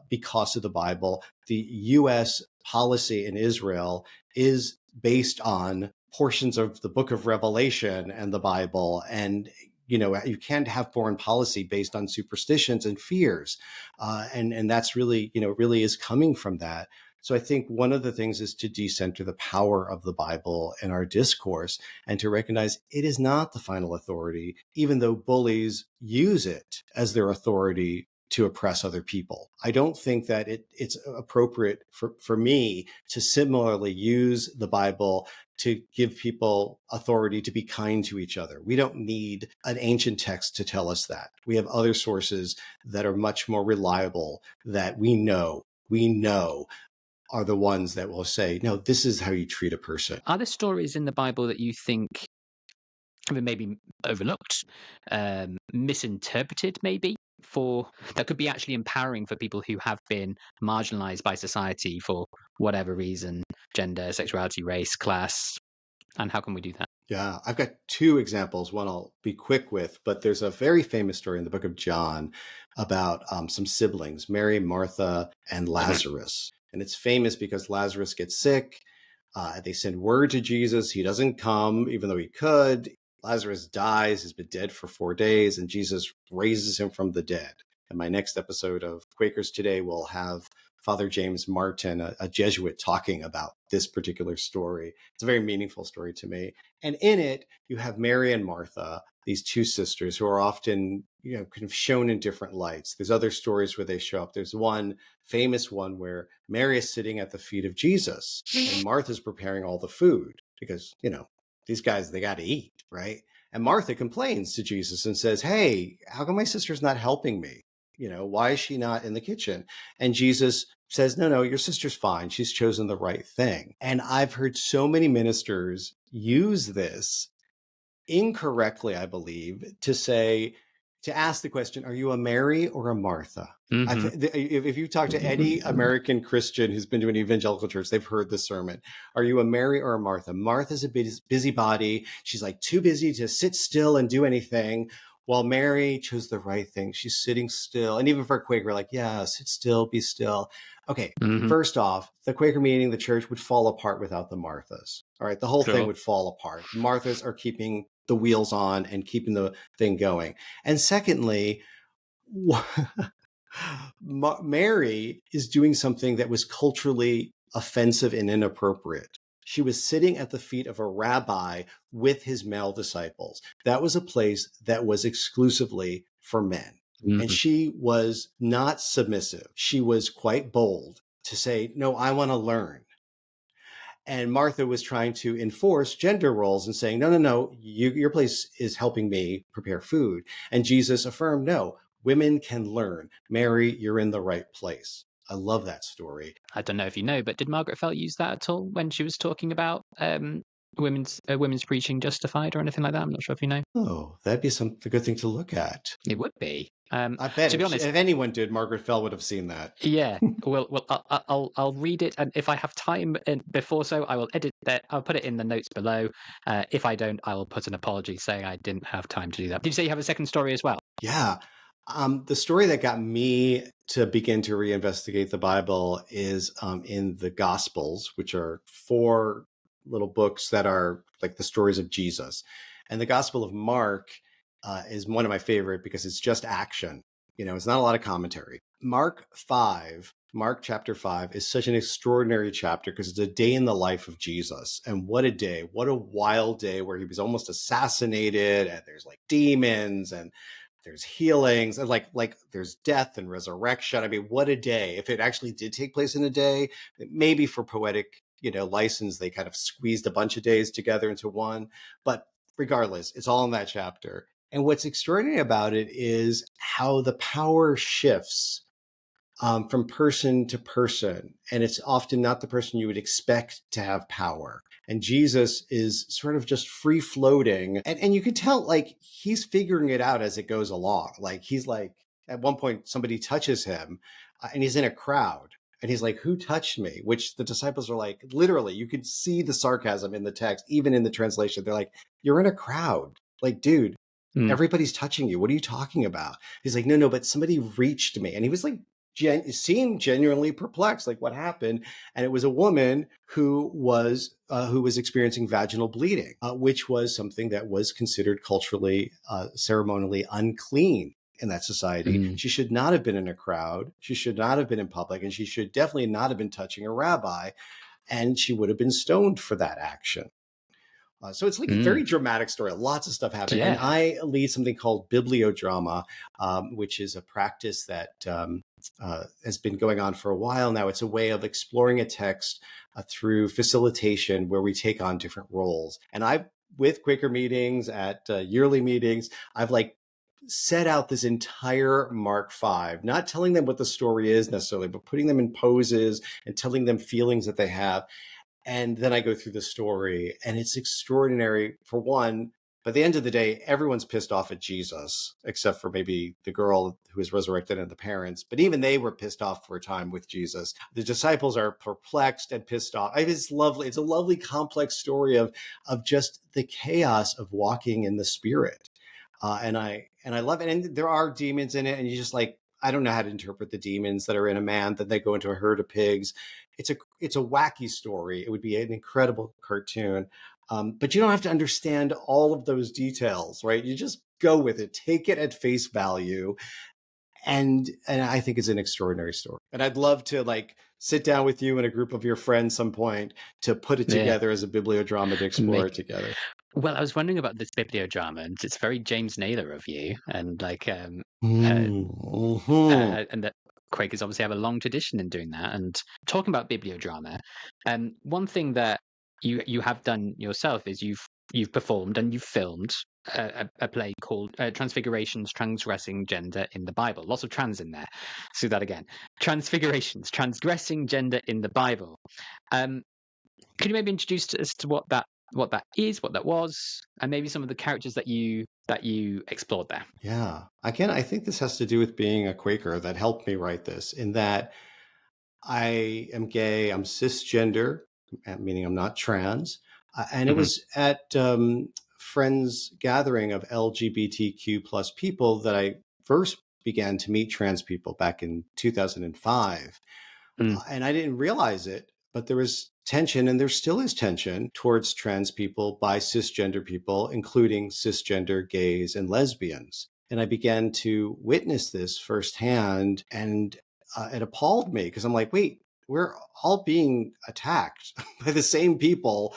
because of the Bible. The U.S. policy in Israel is based on portions of the book of Revelation and the Bible. And you can't have foreign policy based on superstitions and fears. And that's really, really is coming from that. So I think one of the things is to decenter the power of the Bible in our discourse and to recognize it is not the final authority, even though bullies use it as their authority to oppress other people. I don't think that it's appropriate for me to similarly use the Bible to give people authority to be kind to each other. We don't need an ancient text to tell us that. We have other sources that are much more reliable that we know are the ones that will say, no, this is how you treat a person. Are there stories in the Bible that you think have been maybe overlooked, misinterpreted, maybe, that could be actually empowering for people who have been marginalized by society for whatever reason, gender, sexuality, race, class? And how can we do that? Yeah, I've got two examples. One I'll be quick with, but there's a very famous story in the book of John about some siblings, Mary, Martha, and Lazarus. And it's famous because Lazarus gets sick. They send word to Jesus. He doesn't come, even though he could. Lazarus dies, has been dead for 4 days, and Jesus raises him from the dead. And my next episode of Quakers Today will have Father James Martin, a Jesuit, talking about this particular story. It's a very meaningful story to me. And in it, you have Mary and Martha, these two sisters who are often, kind of shown in different lights. There's other stories where they show up. There's one famous one where Mary is sitting at the feet of Jesus and Martha's preparing all the food because, these guys, they got to eat, right? And Martha complains to Jesus and says, hey, how come my sister's not helping me? Why is she not in the kitchen? And Jesus says, no, your sister's fine. She's chosen the right thing. And I've heard so many ministers use this incorrectly, I believe, to ask the question, are you a Mary or a Martha? If you talk to any American Christian who's been to an evangelical church, they've heard this sermon. Are you a Mary or a Martha? Martha's a busybody. She's like too busy to sit still and do anything. While Mary chose the right thing. She's sitting still. And even for a Quaker, like, yeah, sit still, be still. Okay, First off, the Quaker meeting, the church would fall apart without the Marthas. All right, the whole thing would fall apart. The Marthas are keeping the wheels on and keeping the thing going. And secondly, Mary is doing something that was culturally offensive and inappropriate. She was sitting at the feet of a rabbi with his male disciples. That was a place that was exclusively for men. And she was not submissive. She was quite bold to say, no, I want to learn. And Martha was trying to enforce gender roles and saying, no, your place is helping me prepare food. And Jesus affirmed, no, women can learn. Mary, you're in the right place. I love that story. I don't know if you know, but did Margaret Felt use that at all when she was talking about women's preaching justified or anything like that? I'm not sure if you know. Oh, that'd be a good thing to look at. It would be. I bet to be honest, if anyone did, Margaret Fell would have seen that. Yeah. Well, I'll read it, and if I have time before so, I will edit that. I'll put it in the notes below. If I don't, I will put an apology saying I didn't have time to do that. Did you say you have a second story as well? Yeah. The story that got me to begin to reinvestigate the Bible is in the Gospels, which are 4 little books that are like the stories of Jesus. And the Gospel of Mark is one of my favorite because it's just action. It's not a lot of commentary. Mark chapter 5 is such an extraordinary chapter because it's a day in the life of Jesus. And what a day, what a wild day where he was almost assassinated and there's like demons and there's healings and like there's death and resurrection. I mean, what a day. If it actually did take place in a day, maybe for poetic, license, they kind of squeezed a bunch of days together into one. But regardless, it's all in that chapter. And what's extraordinary about it is how the power shifts from person to person. And it's often not the person you would expect to have power. And Jesus is sort of just free floating. And you can tell, like, he's figuring it out as it goes along. Like, he's like, at one point, somebody touches him and he's in a crowd. And he's like, who touched me? Which the disciples are like, literally, you could see the sarcasm in the text, even in the translation. They're like, you're in a crowd. Like, dude, everybody's touching you. What are you talking about? He's like, no, but somebody reached me. And he was like, seemed genuinely perplexed, like what happened. And it was a woman who was experiencing vaginal bleeding, which was something that was considered culturally, ceremonially unclean in that society. She should not have been in a crowd. She should not have been in public. And she should definitely not have been touching a rabbi. And she would have been stoned for that action. So it's like a very dramatic story, lots of stuff happening. Yeah. And I lead something called bibliodrama, which is a practice that has been going on for a while now. It's a way of exploring a text through facilitation where we take on different roles. And with Quaker meetings, at yearly meetings, I've set out this entire Mark 5, not telling them what the story is necessarily, but putting them in poses and telling them feelings that they have. And then I go through the story, and it's extraordinary. For one, by the end of the day, everyone's pissed off at Jesus, except for maybe the girl who was resurrected and the parents. But even they were pissed off for a time with Jesus. The disciples are perplexed and pissed off. It's lovely. It's a lovely, complex story of just the chaos of walking in the Spirit. And I love it. And there are demons in it, and you just I don't know how to interpret the demons that are in a man. Then they go into a herd of pigs. It's a wacky story. It would be an incredible cartoon. But you don't have to understand all of those details, right? You just go with it, take it at face value. And I think it's an extraordinary story. And I'd love to sit down with you and a group of your friends some point to put it together as a bibliodrama to explore it together. Well, I was wondering about this bibliodrama, and it's very James Naylor of you, and and that Quakers obviously have a long tradition in doing that. And talking about bibliodrama, one thing that you have done yourself is you've performed and you've filmed a play called Transfigurations, Transgressing Gender in the Bible. Lots of trans in there. Let's do that again. Transfigurations, Transgressing Gender in the Bible. Could you maybe introduce us to what that is, what that was, and maybe some of the characters that you explored there? Yeah. Again, I think this has to do with being a Quaker that helped me write this, in that I am gay, I'm cisgender, meaning I'm not trans. And it was at friends gathering of LGBTQ plus people that I first began to meet trans people back in 2005. And I didn't realize it, but there was tension, and there still is tension towards trans people by cisgender people, including cisgender gays and lesbians. And I began to witness this firsthand, and it appalled me, because I'm like, wait, we're all being attacked by the same people.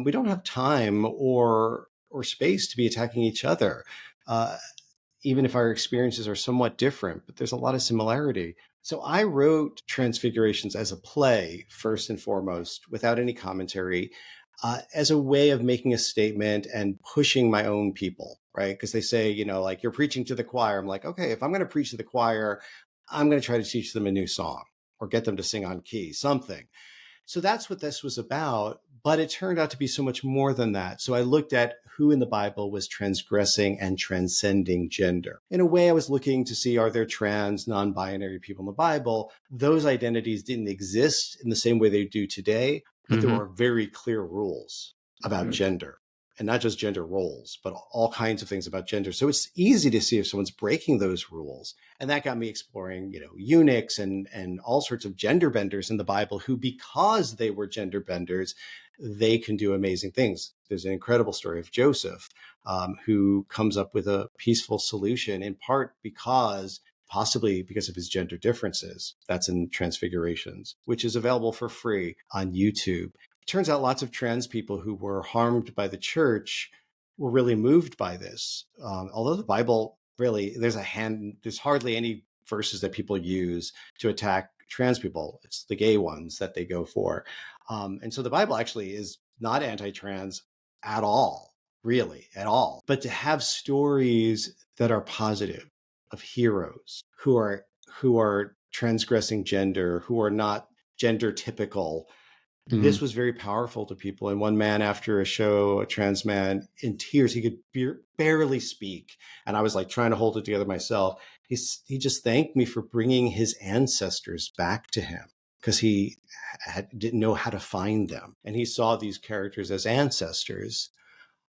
We don't have time or space to be attacking each other, even if our experiences are somewhat different, but there's a lot of similarity. So I wrote Transfigurations as a play, first and foremost, without any commentary, as a way of making a statement and pushing my own people, right? Because they say, you're preaching to the choir. I'm like, okay, if I'm going to preach to the choir, I'm going to try to teach them a new song or get them to sing on key, something. So that's what this was about. But it turned out to be so much more than that. So I looked at who in the Bible was transgressing and transcending gender. In a way, I was looking to see, are there trans, non-binary people in the Bible? Those identities didn't exist in the same way they do today, but there were very clear rules about gender. And not just gender roles, but all kinds of things about gender. So it's easy to see if someone's breaking those rules. And that got me exploring, eunuchs and all sorts of gender benders in the Bible who, because they were gender benders, they can do amazing things. There's an incredible story of Joseph, who comes up with a peaceful solution, in part possibly because of his gender differences. That's in Transfigurations, which is available for free on YouTube. It turns out lots of trans people who were harmed by the church were really moved by this. Although the Bible really, there's hardly any verses that people use to attack trans people. It's the gay ones that they go for. And so the Bible actually is not anti-trans at all, really, at all. But to have stories that are positive, of heroes who are transgressing gender, who are not gender typical, this was very powerful to people. And one man after a show, a trans man, in tears, he could barely speak. And I was like trying to hold it together myself. He just thanked me for bringing his ancestors back to him, because he didn't know how to find them. And he saw these characters as ancestors.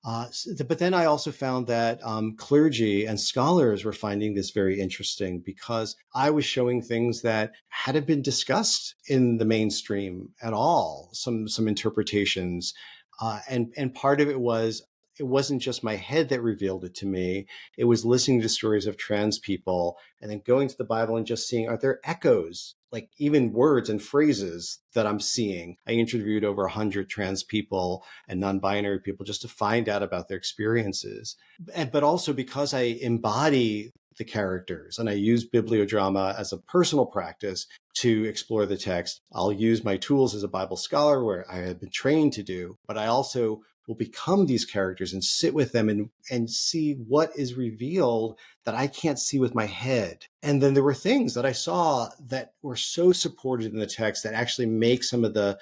But then I also found that clergy and scholars were finding this very interesting, because I was showing things that hadn't been discussed in the mainstream at all, some interpretations. And part of it wasn't just my head that revealed it to me. It was listening to stories of trans people and then going to the Bible and just seeing, are there echoes, like even words and phrases that I'm seeing? I interviewed over 100 trans people and non-binary people just to find out about their experiences. But also because I embody the characters and I use bibliodrama as a personal practice to explore the text, I'll use my tools as a Bible scholar, where I have been trained to do, but I also will become these characters and sit with them and see what is revealed that I can't see with my head. And then there were things that I saw that were so supported in the text that actually make some of the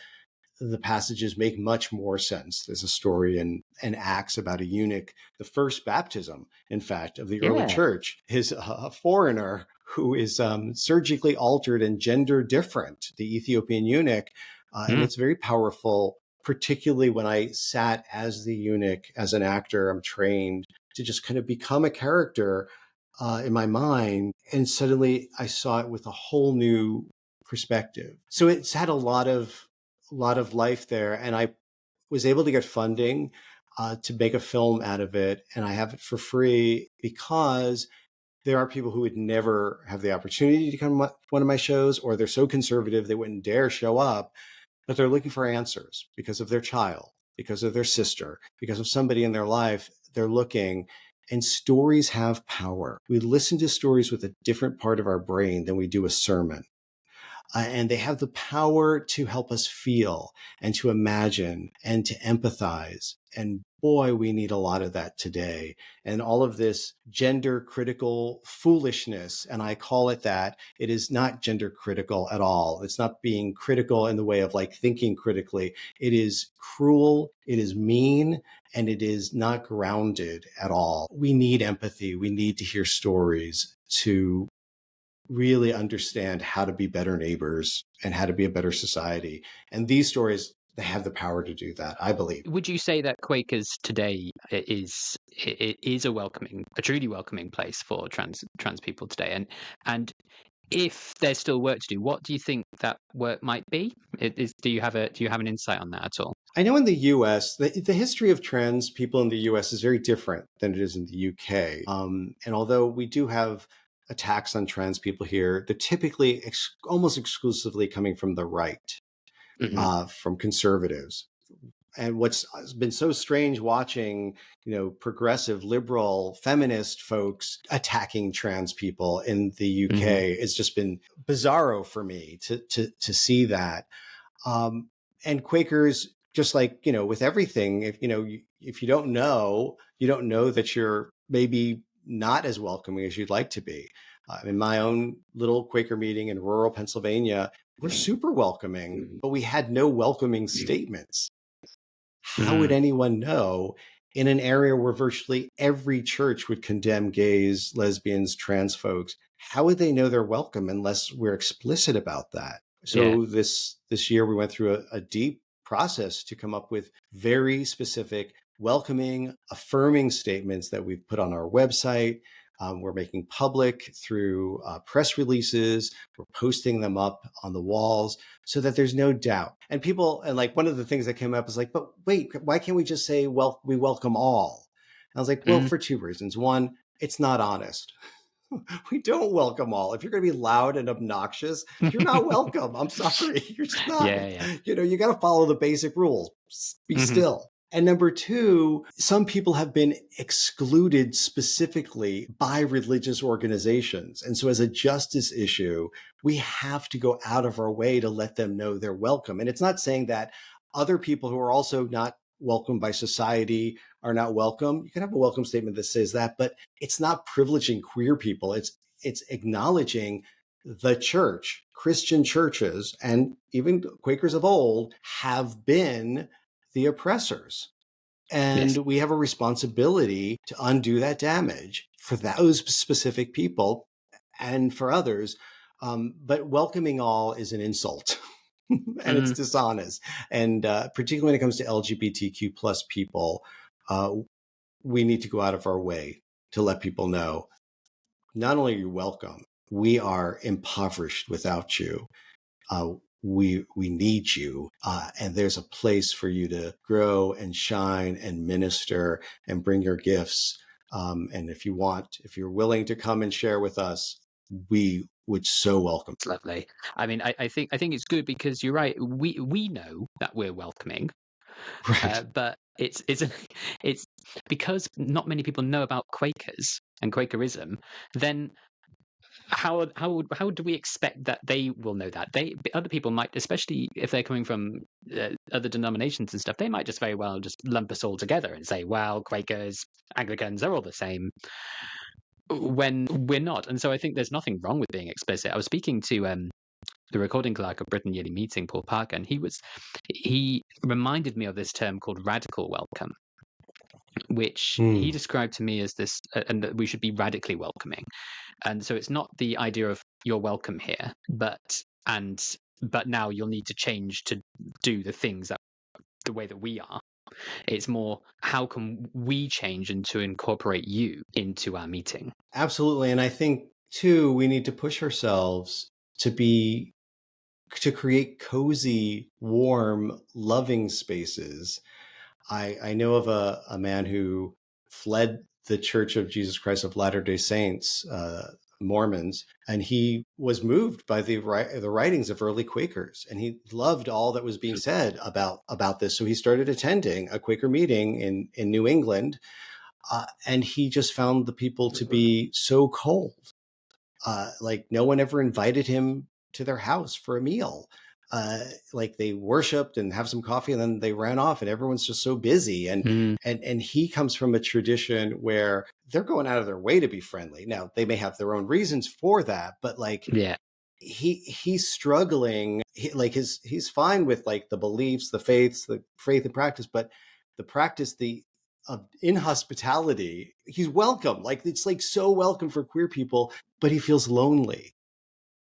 passages make much more sense. There's a story in Acts about a eunuch, the first baptism, in fact, of the early church, is a foreigner who is surgically altered and gender different, the Ethiopian eunuch. And it's very powerful, particularly when I sat as the eunuch, as an actor. I'm trained to just kind of become a character in my mind. And suddenly I saw it with a whole new perspective. So it's had a lot of life there. And I was able to get funding to make a film out of it. And I have it for free, because there are people who would never have the opportunity to come to one of my shows, or they're so conservative they wouldn't dare show up, but they're looking for answers because of their child, because of their sister, because of somebody in their life. They're looking, and stories have power. We listen to stories with a different part of our brain than we do a sermon. And they have the power to help us feel and to imagine and to empathize. And boy, we need a lot of that today. And all of this gender critical foolishness, and I call it that, it is not gender critical at all. It's not being critical in the way of like thinking critically. It is cruel, it is mean, and it is not grounded at all. We need empathy. We need to hear stories to really understand how to be better neighbors and how to be a better society. And these stories, they have the power to do that, I believe. Would you say that Quakers today is a truly welcoming place for trans people today? And if there's still work to do, what do you think that work might be? Do you have an insight on that at all? I know in the US, the history of trans people in the US is very different than it is in the UK. And although we do have attacks on trans people here, they're typically almost exclusively coming from the right, from conservatives. And what's been so strange watching, progressive, liberal, feminist folks attacking trans people in the UK, it's just been bizarro for me to see that. And Quakers, just like, with everything, if you don't know that you're maybe not as welcoming as you'd like to be. In my own little Quaker meeting in rural Pennsylvania, we're super welcoming, but we had no welcoming statements. How would anyone know in an area where virtually every church would condemn gays, lesbians, trans folks? How would they know they're welcome unless we're explicit about that? So this year we went through a deep process to come up with very specific, welcoming, affirming statements that we've put on our website. We're making public through press releases. We're posting them up on the walls so that there's no doubt. And like one of the things that came up is like, but wait, why can't we just say, well, we welcome all? And I was like, well, for two reasons. One, it's not honest. We don't welcome all. If you're going to be loud and obnoxious, you're not welcome. I'm sorry. You're just not. You got to follow the basic rules. Be still. And number two, some people have been excluded specifically by religious organizations. And so as a justice issue, we have to go out of our way to let them know they're welcome. And it's not saying that other people who are also not welcomed by society are not welcome. You can have a welcome statement that says that, but it's not privileging queer people. It's acknowledging the church, Christian churches, and even Quakers of old have been the oppressors. And Yes. we have a responsibility to undo that damage for those specific people and for others. But welcoming all is an insult and it's dishonest. And particularly when it comes to LGBTQ plus people, we need to go out of our way to let people know, not only are you welcome, we are impoverished without you. We need you, and there's a place for you to grow and shine and minister and bring your gifts. And if you're willing to come and share with us, we would so welcome. It's lovely. I mean, I think it's good because you're right. We know that we're welcoming, Right. but it's because not many people know about Quakers and Quakerism. Then how do we expect that they will know that? Other people might, especially if they're coming from other denominations and stuff, they might just very well just lump us all together and say, well, Quakers, Anglicans, they're all the same, when we're not. And so I think there's nothing wrong with being explicit. I was speaking to the recording clerk of Britain Yearly Meeting, Paul Parker, and he reminded me of this term called radical welcome, which he described to me as this, and that we should be radically welcoming. And so it's not the idea of you're welcome here, but now you'll need to change to do the things that the way that we are. It's more, how can we change and to incorporate you into our meeting? Absolutely. And I think too, we need to push ourselves to create cozy, warm, loving spaces. I know of a man who fled the Church of Jesus Christ of Latter-day Saints, Mormons, and he was moved by the writings of early Quakers, and he loved all that was being said about this. So he started attending a Quaker meeting in New England, and he just found the people to be so cold. Like no one ever invited him to their house for a meal. Like they worshiped and have some coffee and then they ran off and everyone's just so busy. And he comes from a tradition where they're going out of their way to be friendly. Now they may have their own reasons for that, but like he's struggling. He's fine with like the beliefs, the faith and practice, but the practice, of inhospitality, he's welcome. Like it's like so welcome for queer people, but he feels lonely.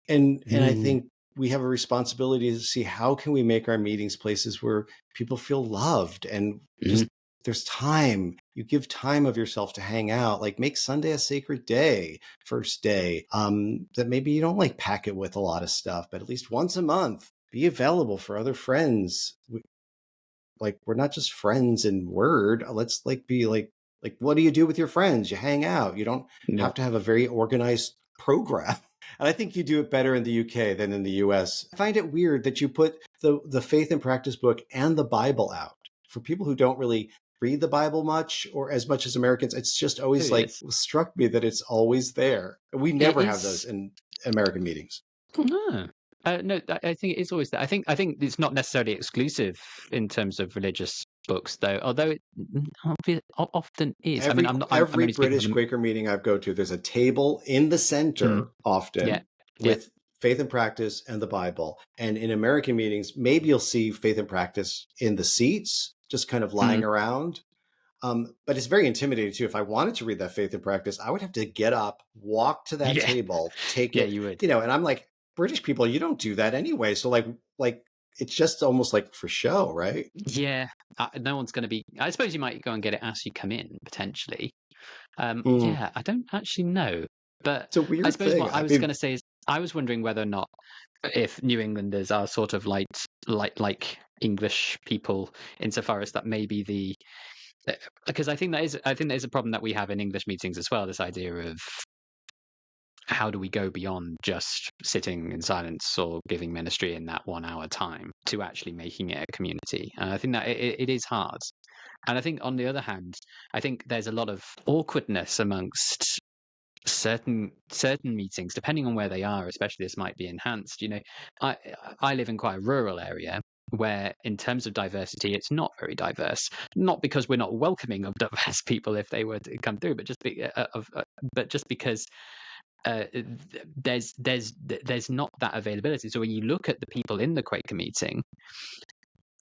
And I think we have a responsibility to see how can we make our meetings places where people feel loved and just there's time. You give time of yourself to hang out, like make Sunday a sacred day, first day, that maybe you don't like pack it with a lot of stuff, but at least once a month, be available for other friends. Like we're not just friends in word. Let's be like what do you do with your friends? You hang out. You don't have to have a very organized program. And I think you do it better in the UK than in the US. I find it weird that you put the Faith and Practice book and the Bible out for people who don't really read the Bible much or as much as Americans. It's just always struck me that it's always there. We never have those in American meetings. No. No, I think it is always there. I think it's not necessarily exclusive in terms of religious books, though. Although it often is. Every, I mean, I'm every only speaking British from Quaker meeting I go to, there's a table in the center often with Faith and Practice and the Bible. And in American meetings, maybe you'll see Faith and Practice in the seats, just kind of lying around. But it's very intimidating too. If I wanted to read that Faith and Practice, I would have to get up, walk to that table, take it, you would. And I'm like, British people, you don't do that anyway. So like it's just almost like for show, right? Yeah, no one's going to be. I suppose you might go and get it as you come in potentially. Yeah, I don't actually know, but it's a weird I suppose thing. what I was going to say is I was wondering whether or not if New Englanders are sort of like English people insofar as that maybe because I think that is a problem that we have in English meetings as well. This idea of how do we go beyond just sitting in silence or giving ministry in that 1 hour time to actually making it a community? And I think that it is hard. And I think on the other hand, I think there's a lot of awkwardness amongst certain meetings, depending on where they are. Especially, this might be enhanced. I I live in quite a rural area where, in terms of diversity, it's not very diverse. Not because we're not welcoming of diverse people if they were to come through, but just because there's not that availability. So when you look at the people in the Quaker meeting,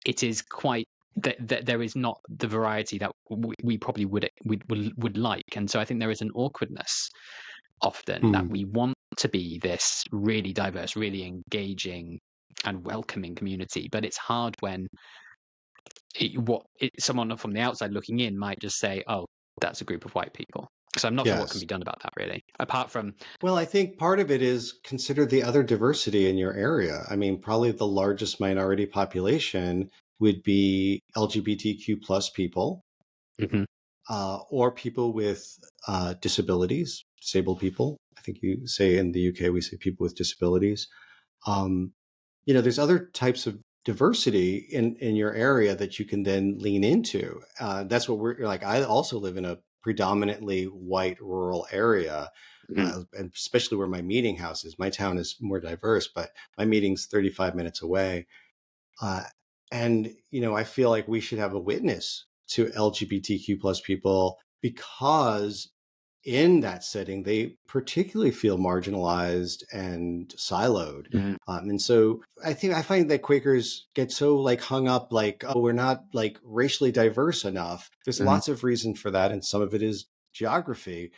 it is quite that there is not the variety that we probably would like. And so I think there is an awkwardness often that we want to be this really diverse, really engaging and welcoming community, but it's hard when someone from the outside looking in might just say, oh, that's a group of white people. So I'm not sure what can be done about that, really, apart from... Well, I think part of it is consider the other diversity in your area. I mean, probably the largest minority population would be LGBTQ plus people, or people with disabilities, disabled people. I think you say in the UK, we say people with disabilities. There's other types of diversity in your area that you can then lean into. That's what we're like. I also live in a predominantly white rural area, and especially where my meeting house is. My town is more diverse, but my meeting's 35 minutes away. And I feel like we should have a witness to LGBTQ plus people, because in that setting, they particularly feel marginalized and siloed. And so I find that Quakers get so hung up, oh, we're not racially diverse enough. There's lots of reason for that. And some of it is geography.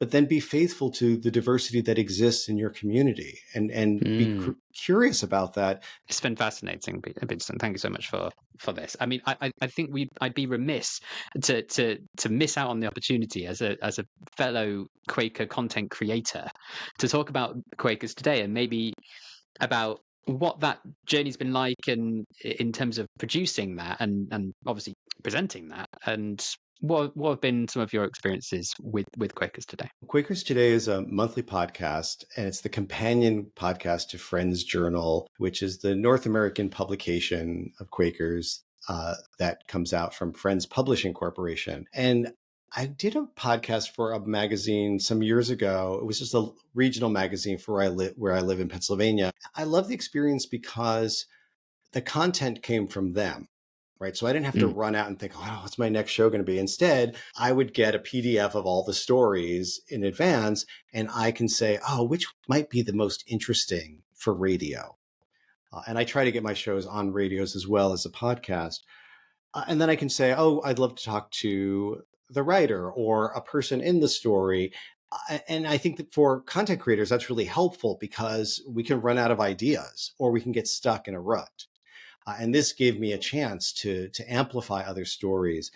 But then be faithful to the diversity that exists in your community, and be curious about that. It's been fascinating, Peterson. Thank you so much for this. I mean, I think I'd be remiss to miss out on the opportunity as a fellow Quaker content creator to talk about Quakers Today, and maybe about what that journey's been like, and in terms of producing that and obviously presenting that, and what have been some of your experiences with Quakers Today? Quakers Today is a monthly podcast, and it's the companion podcast to Friends Journal, which is the North American publication of Quakers that comes out from Friends Publishing Corporation. And I did a podcast for a magazine some years ago. It was just a regional magazine for where I live in Pennsylvania. I love the experience because the content came from them. Right. So I didn't have to run out and think, oh, what's my next show going to be? Instead, I would get a PDF of all the stories in advance, and I can say, oh, which might be the most interesting for radio. And I try to get my shows on radios as well as a podcast. And then I can say, oh, I'd love to talk to the writer or a person in the story. And I think that for content creators, that's really helpful, because we can run out of ideas or we can get stuck in a rut. And this gave me a chance to amplify other stories.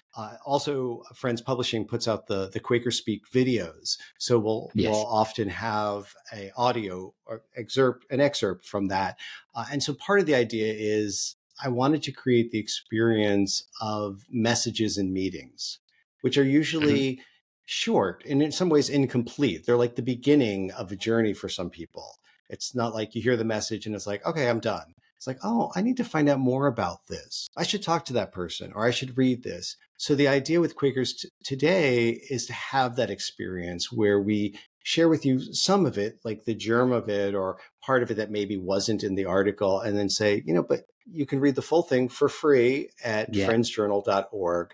Also, Friends Publishing puts out the Quaker Speak videos. So we'll often have an audio or an excerpt from that. And so part of the idea is I wanted to create the experience of messages in meetings, which are usually short and in some ways incomplete. They're like the beginning of a journey for some people. It's not like you hear the message and it's like, okay, I'm done. It's like, oh, I need to find out more about this. I should talk to that person, or I should read this. So the idea with Quakers Today is to have that experience where we share with you some of it, like the germ of it or part of it that maybe wasn't in the article, and then say, but you can read the full thing for free at friendsjournal.org.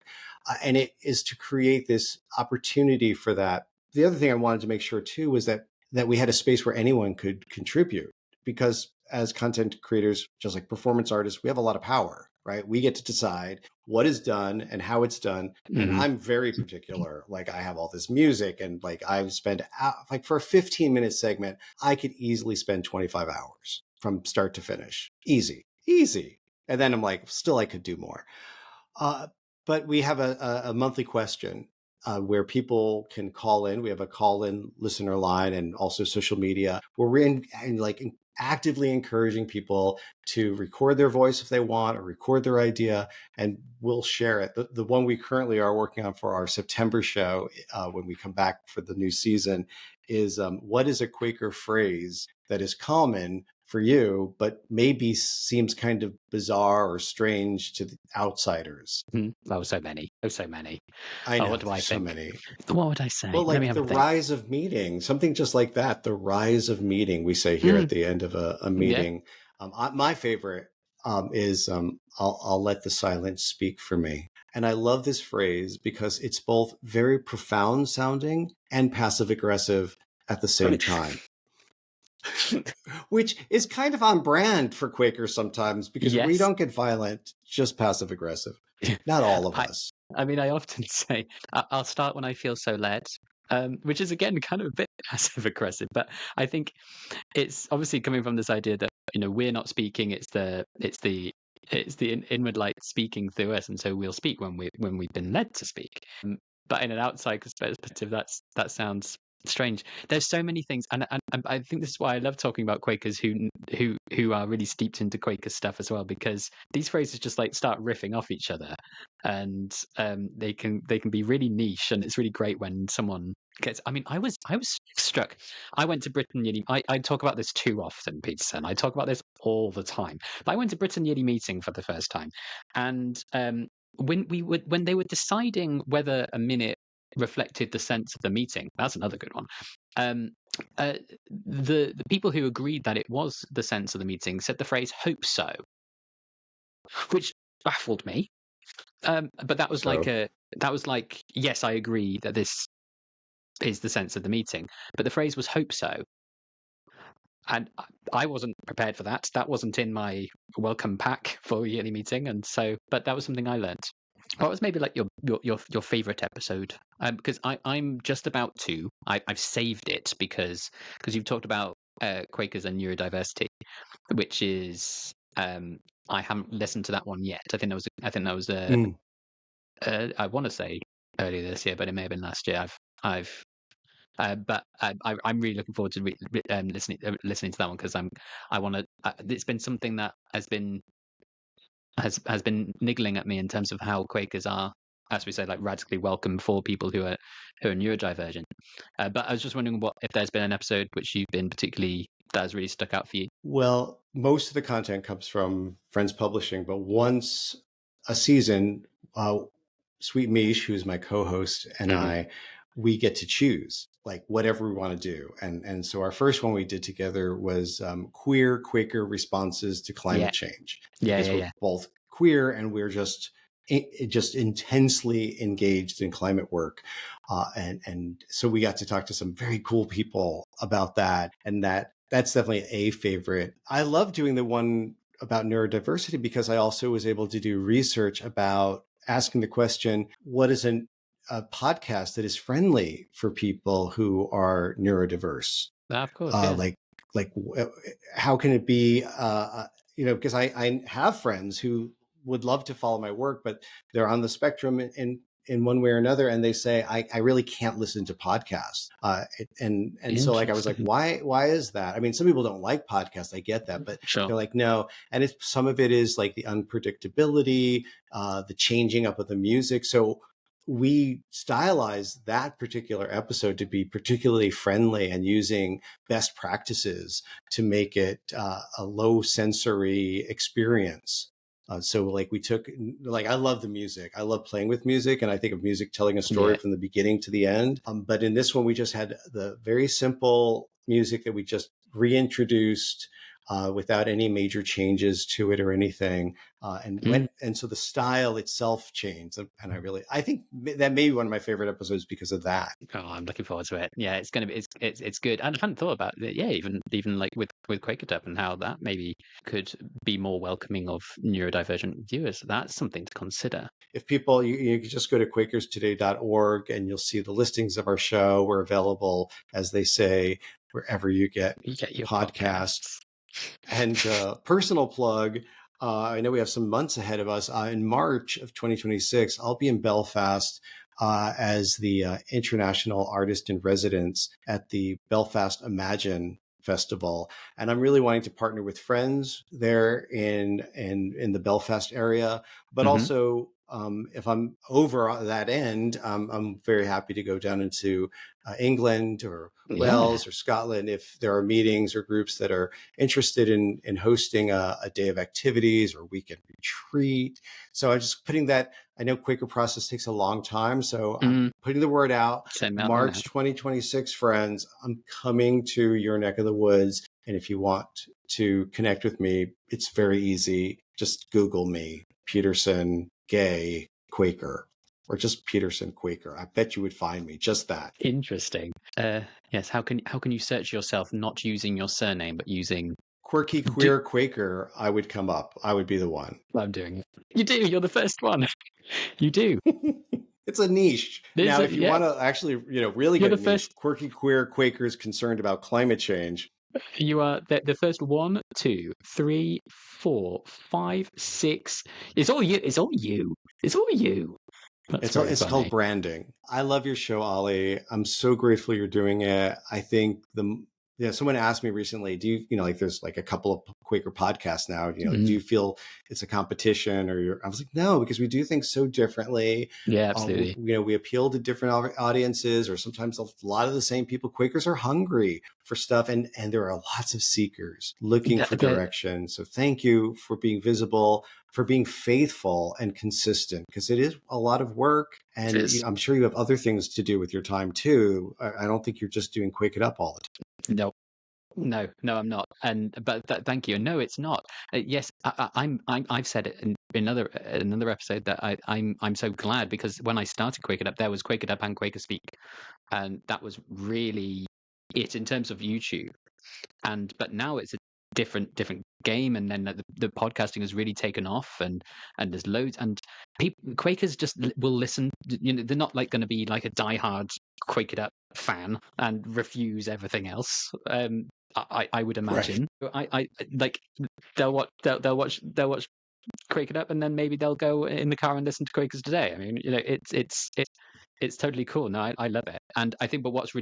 And it is to create this opportunity for that. The other thing I wanted to make sure too was that we had a space where anyone could contribute, because as content creators, just like performance artists, we have a lot of power, right? We get to decide what is done and how it's done. And I'm very particular. Like, I have all this music, and I've spent for a 15-minute segment, I could easily spend 25 hours from start to finish. Easy. And then I'm like, still, I could do more. But we have a monthly question where people can call in. We have a call-in listener line, and also social media, where we're actively encouraging people to record their voice if they want, or record their idea, and we'll share it. The one we currently are working on for our September show, when we come back for the new season, is what is a Quaker phrase that is common for you, but maybe seems kind of bizarre or strange to the outsiders? Oh, so many. Oh, so many. I know What do I there's so think? many. What would I say? Well, Let me like have a the think. rise of meeting, something just like that. The rise of meeting, we say here at the end of a Yeah. meeting. My favorite is I'll let the silence speak for me. And I love this phrase because it's both very profound sounding and passive aggressive at the I same mean, time, which is kind of on brand for Quakers sometimes because we yes. don't get violent, just passive aggressive. Not all of us. I mean, I often say I'll start when I feel so led, which is again kind of a bit passive aggressive. But I think it's obviously coming from this idea that we're not speaking; it's the inward light speaking through us, and so we'll speak when we've been led to speak. But in an outside perspective, that sounds strange. There's so many things, and I think this is why I love talking about Quakers who are really steeped into Quaker stuff as well, because these phrases just like start riffing off each other, and they can be really niche, and it's really great when someone gets. I mean, I was struck. I went to Britain Uni. I talk about this too often, Peterson. I talk about this all the time. But I went to Britain Uni meeting for the first time, and when they were deciding whether a minute reflected the sense of the meeting, that's another good one. Um, uh, the people who agreed that it was the sense of the meeting said the phrase "hope so," which baffled me. But that was So, like yes, I agree that this is the sense of the meeting, but the phrase was "hope so," and I wasn't prepared for that. That wasn't in my welcome pack for a yearly meeting, and so, but that was something I learned. What was maybe like your favorite episode? Because I'm just about to. I've saved it because you've talked about Quakers and neurodiversity, which is I haven't listened to that one yet. I think that was I want to say earlier this year, but it may have been last year. I've but I'm really looking forward to listening to that one because I want to. It's been something that has been niggling at me in terms of how Quakers are, as we say, like radically welcome for people who are neurodivergent. But I was just wondering if there's been an episode which you've been particularly that has really stuck out for you. well, most of the content comes from Friends Publishing, but once a season, Sweet Mish, who's my co-host, and we get to choose like whatever we want to do. And so our first one we did together was queer Quaker responses to climate change, because we're both queer and we're just intensely engaged in climate work. And so we got to talk to some very cool people about that. And that's definitely a favorite. I love doing the one about neurodiversity because I also was able to do research about asking the question, what is a podcast that is friendly for people who are neurodiverse? Of course, yeah. Like how can it be, because I have friends who would love to follow my work, but they're on the spectrum in one way or another, and they say I really can't listen to podcasts. And so like I was like, why is that? I mean, some people don't like podcasts, I get that, but Sure. they're like, no. And it's some of it is like the unpredictability, the changing up of the music. So we stylized that particular episode to be particularly friendly and using best practices to make it a low sensory experience. So like we took, like, I love the music. I love playing with music. And I think of music telling a story from the beginning to the end. But in this one, we just had the very simple music that we just reintroduced without any major changes to it or anything. And so the style itself changed. And I think that may be one of my favorite episodes because of that. Oh, I'm looking forward to it. Yeah, it's gonna be it's good. And I hadn't thought about it. Yeah, even like with Quaker and how that maybe could be more welcoming of neurodivergent viewers. That's something to consider. If people, you can just go to quakerstoday.org and you'll see the listings of our show. We're available, as they say, wherever you get your podcasts. And personal plug, I know we have some months ahead of us. In March of 2026, I'll be in Belfast as the international artist in residence at the Belfast Imagine Festival. And I'm really wanting to partner with friends there in the Belfast area, but also if I'm over that end, I'm very happy to go down into England or Wales or Scotland if there are meetings or groups that are interested in hosting a day of activities or weekend retreat. So I'm just putting that. I know Quaker process takes a long time, so I'm putting the word out. March 2026, friends, I'm coming to your neck of the woods. And if you want to connect with me, it's very easy. Just Google me, Peterson Gay Quaker, or just Peterson Quaker. I bet you would find me. Just that. Interesting. Yes. How can you search yourself not using your surname but using Quirky Queer Quaker? I would come up. I would be the one. I'm doing it. You do. You're the first one. You do. It's a niche. Now, if you want to actually, really get a niche, Quirky Queer Quakers concerned about climate change. You are the first 1, 2, 3, 4, 5, 6. It's all you. It's all you. It's all you. It's called branding. I love your show, Ollie. I'm so grateful you're doing it. I think someone asked me recently, do you, like there's like a couple of Quaker podcasts now, do you feel it's a competition I was like, no, because we do things so differently. Yeah, absolutely. We appeal to different audiences, or sometimes a lot of the same people. Quakers are hungry for stuff, and there are lots of seekers looking for direction. So thank you for being visible, for being faithful and consistent, because it is a lot of work. And I'm sure you have other things to do with your time too. I don't think you're just doing Quake It Up all the time. No, I'm not. But thank you. No, it's not. Yes, I've said it in another episode that I'm so glad, because when I started Quake It Up, there was Quake It Up and Quaker Speak, and that was really it in terms of YouTube. But now it's a different game, and then the podcasting has really taken off, and there's loads, and Quakers just will listen. They're not like going to be like a diehard Quake It Up fan and refuse everything else. I would imagine. Right. I like they'll watch Quake It Up, and then maybe they'll go in the car and listen to Quakers Today. I mean, it's totally cool. No, I love it. And I think, but what's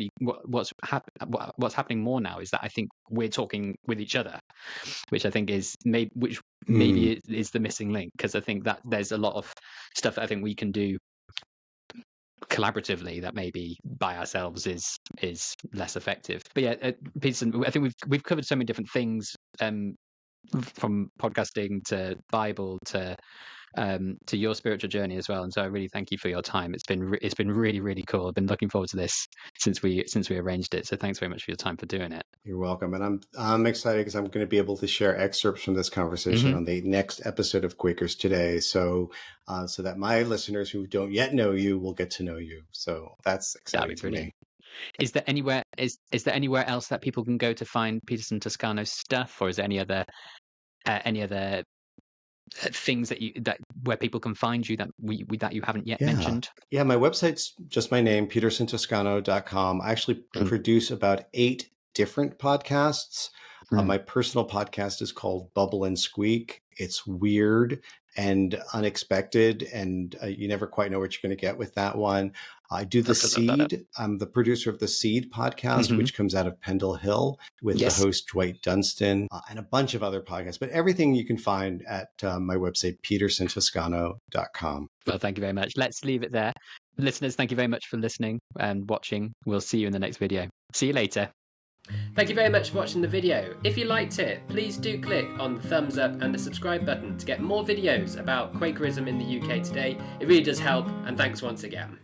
happening more now is that I think we're talking with each other, which I think is maybe is the missing link, because I think that there's a lot of stuff that I think we can do collaboratively that maybe by ourselves is less effective. But yeah, Peterson, I think we've covered so many different things, from podcasting to Bible to your spiritual journey as well. And so I really thank you for your time. It's been really, really cool. I've been looking forward to this since we arranged it. So thanks very much for your time for doing it. You're welcome. And I'm excited because I'm going to be able to share excerpts from this conversation on the next episode of Quakers Today. So that my listeners who don't yet know you will get to know you. So that's exciting to me. Is there anywhere else that people can go to find Peterson Toscano's stuff, or is there any other things that where people can find you that you haven't yet mentioned? Yeah, my website's just my name, petersontoscano.com. I actually produce about 8 different podcasts. My personal podcast is called Bubble and Squeak. It's weird and unexpected, and you never quite know what you're going to get with that one. I do The Seed. I'm the producer of The Seed podcast, which comes out of Pendle Hill with the host Dwight Dunstan, and a bunch of other podcasts. But everything you can find at my website, petersontoscano.com. Well, thank you very much. Let's leave it there. Listeners, thank you very much for listening and watching. We'll see you in the next video. See you later. Thank you very much for watching the video. If you liked it, please do click on the thumbs up and the subscribe button to get more videos about Quakerism in the UK today. It really does help, and thanks once again.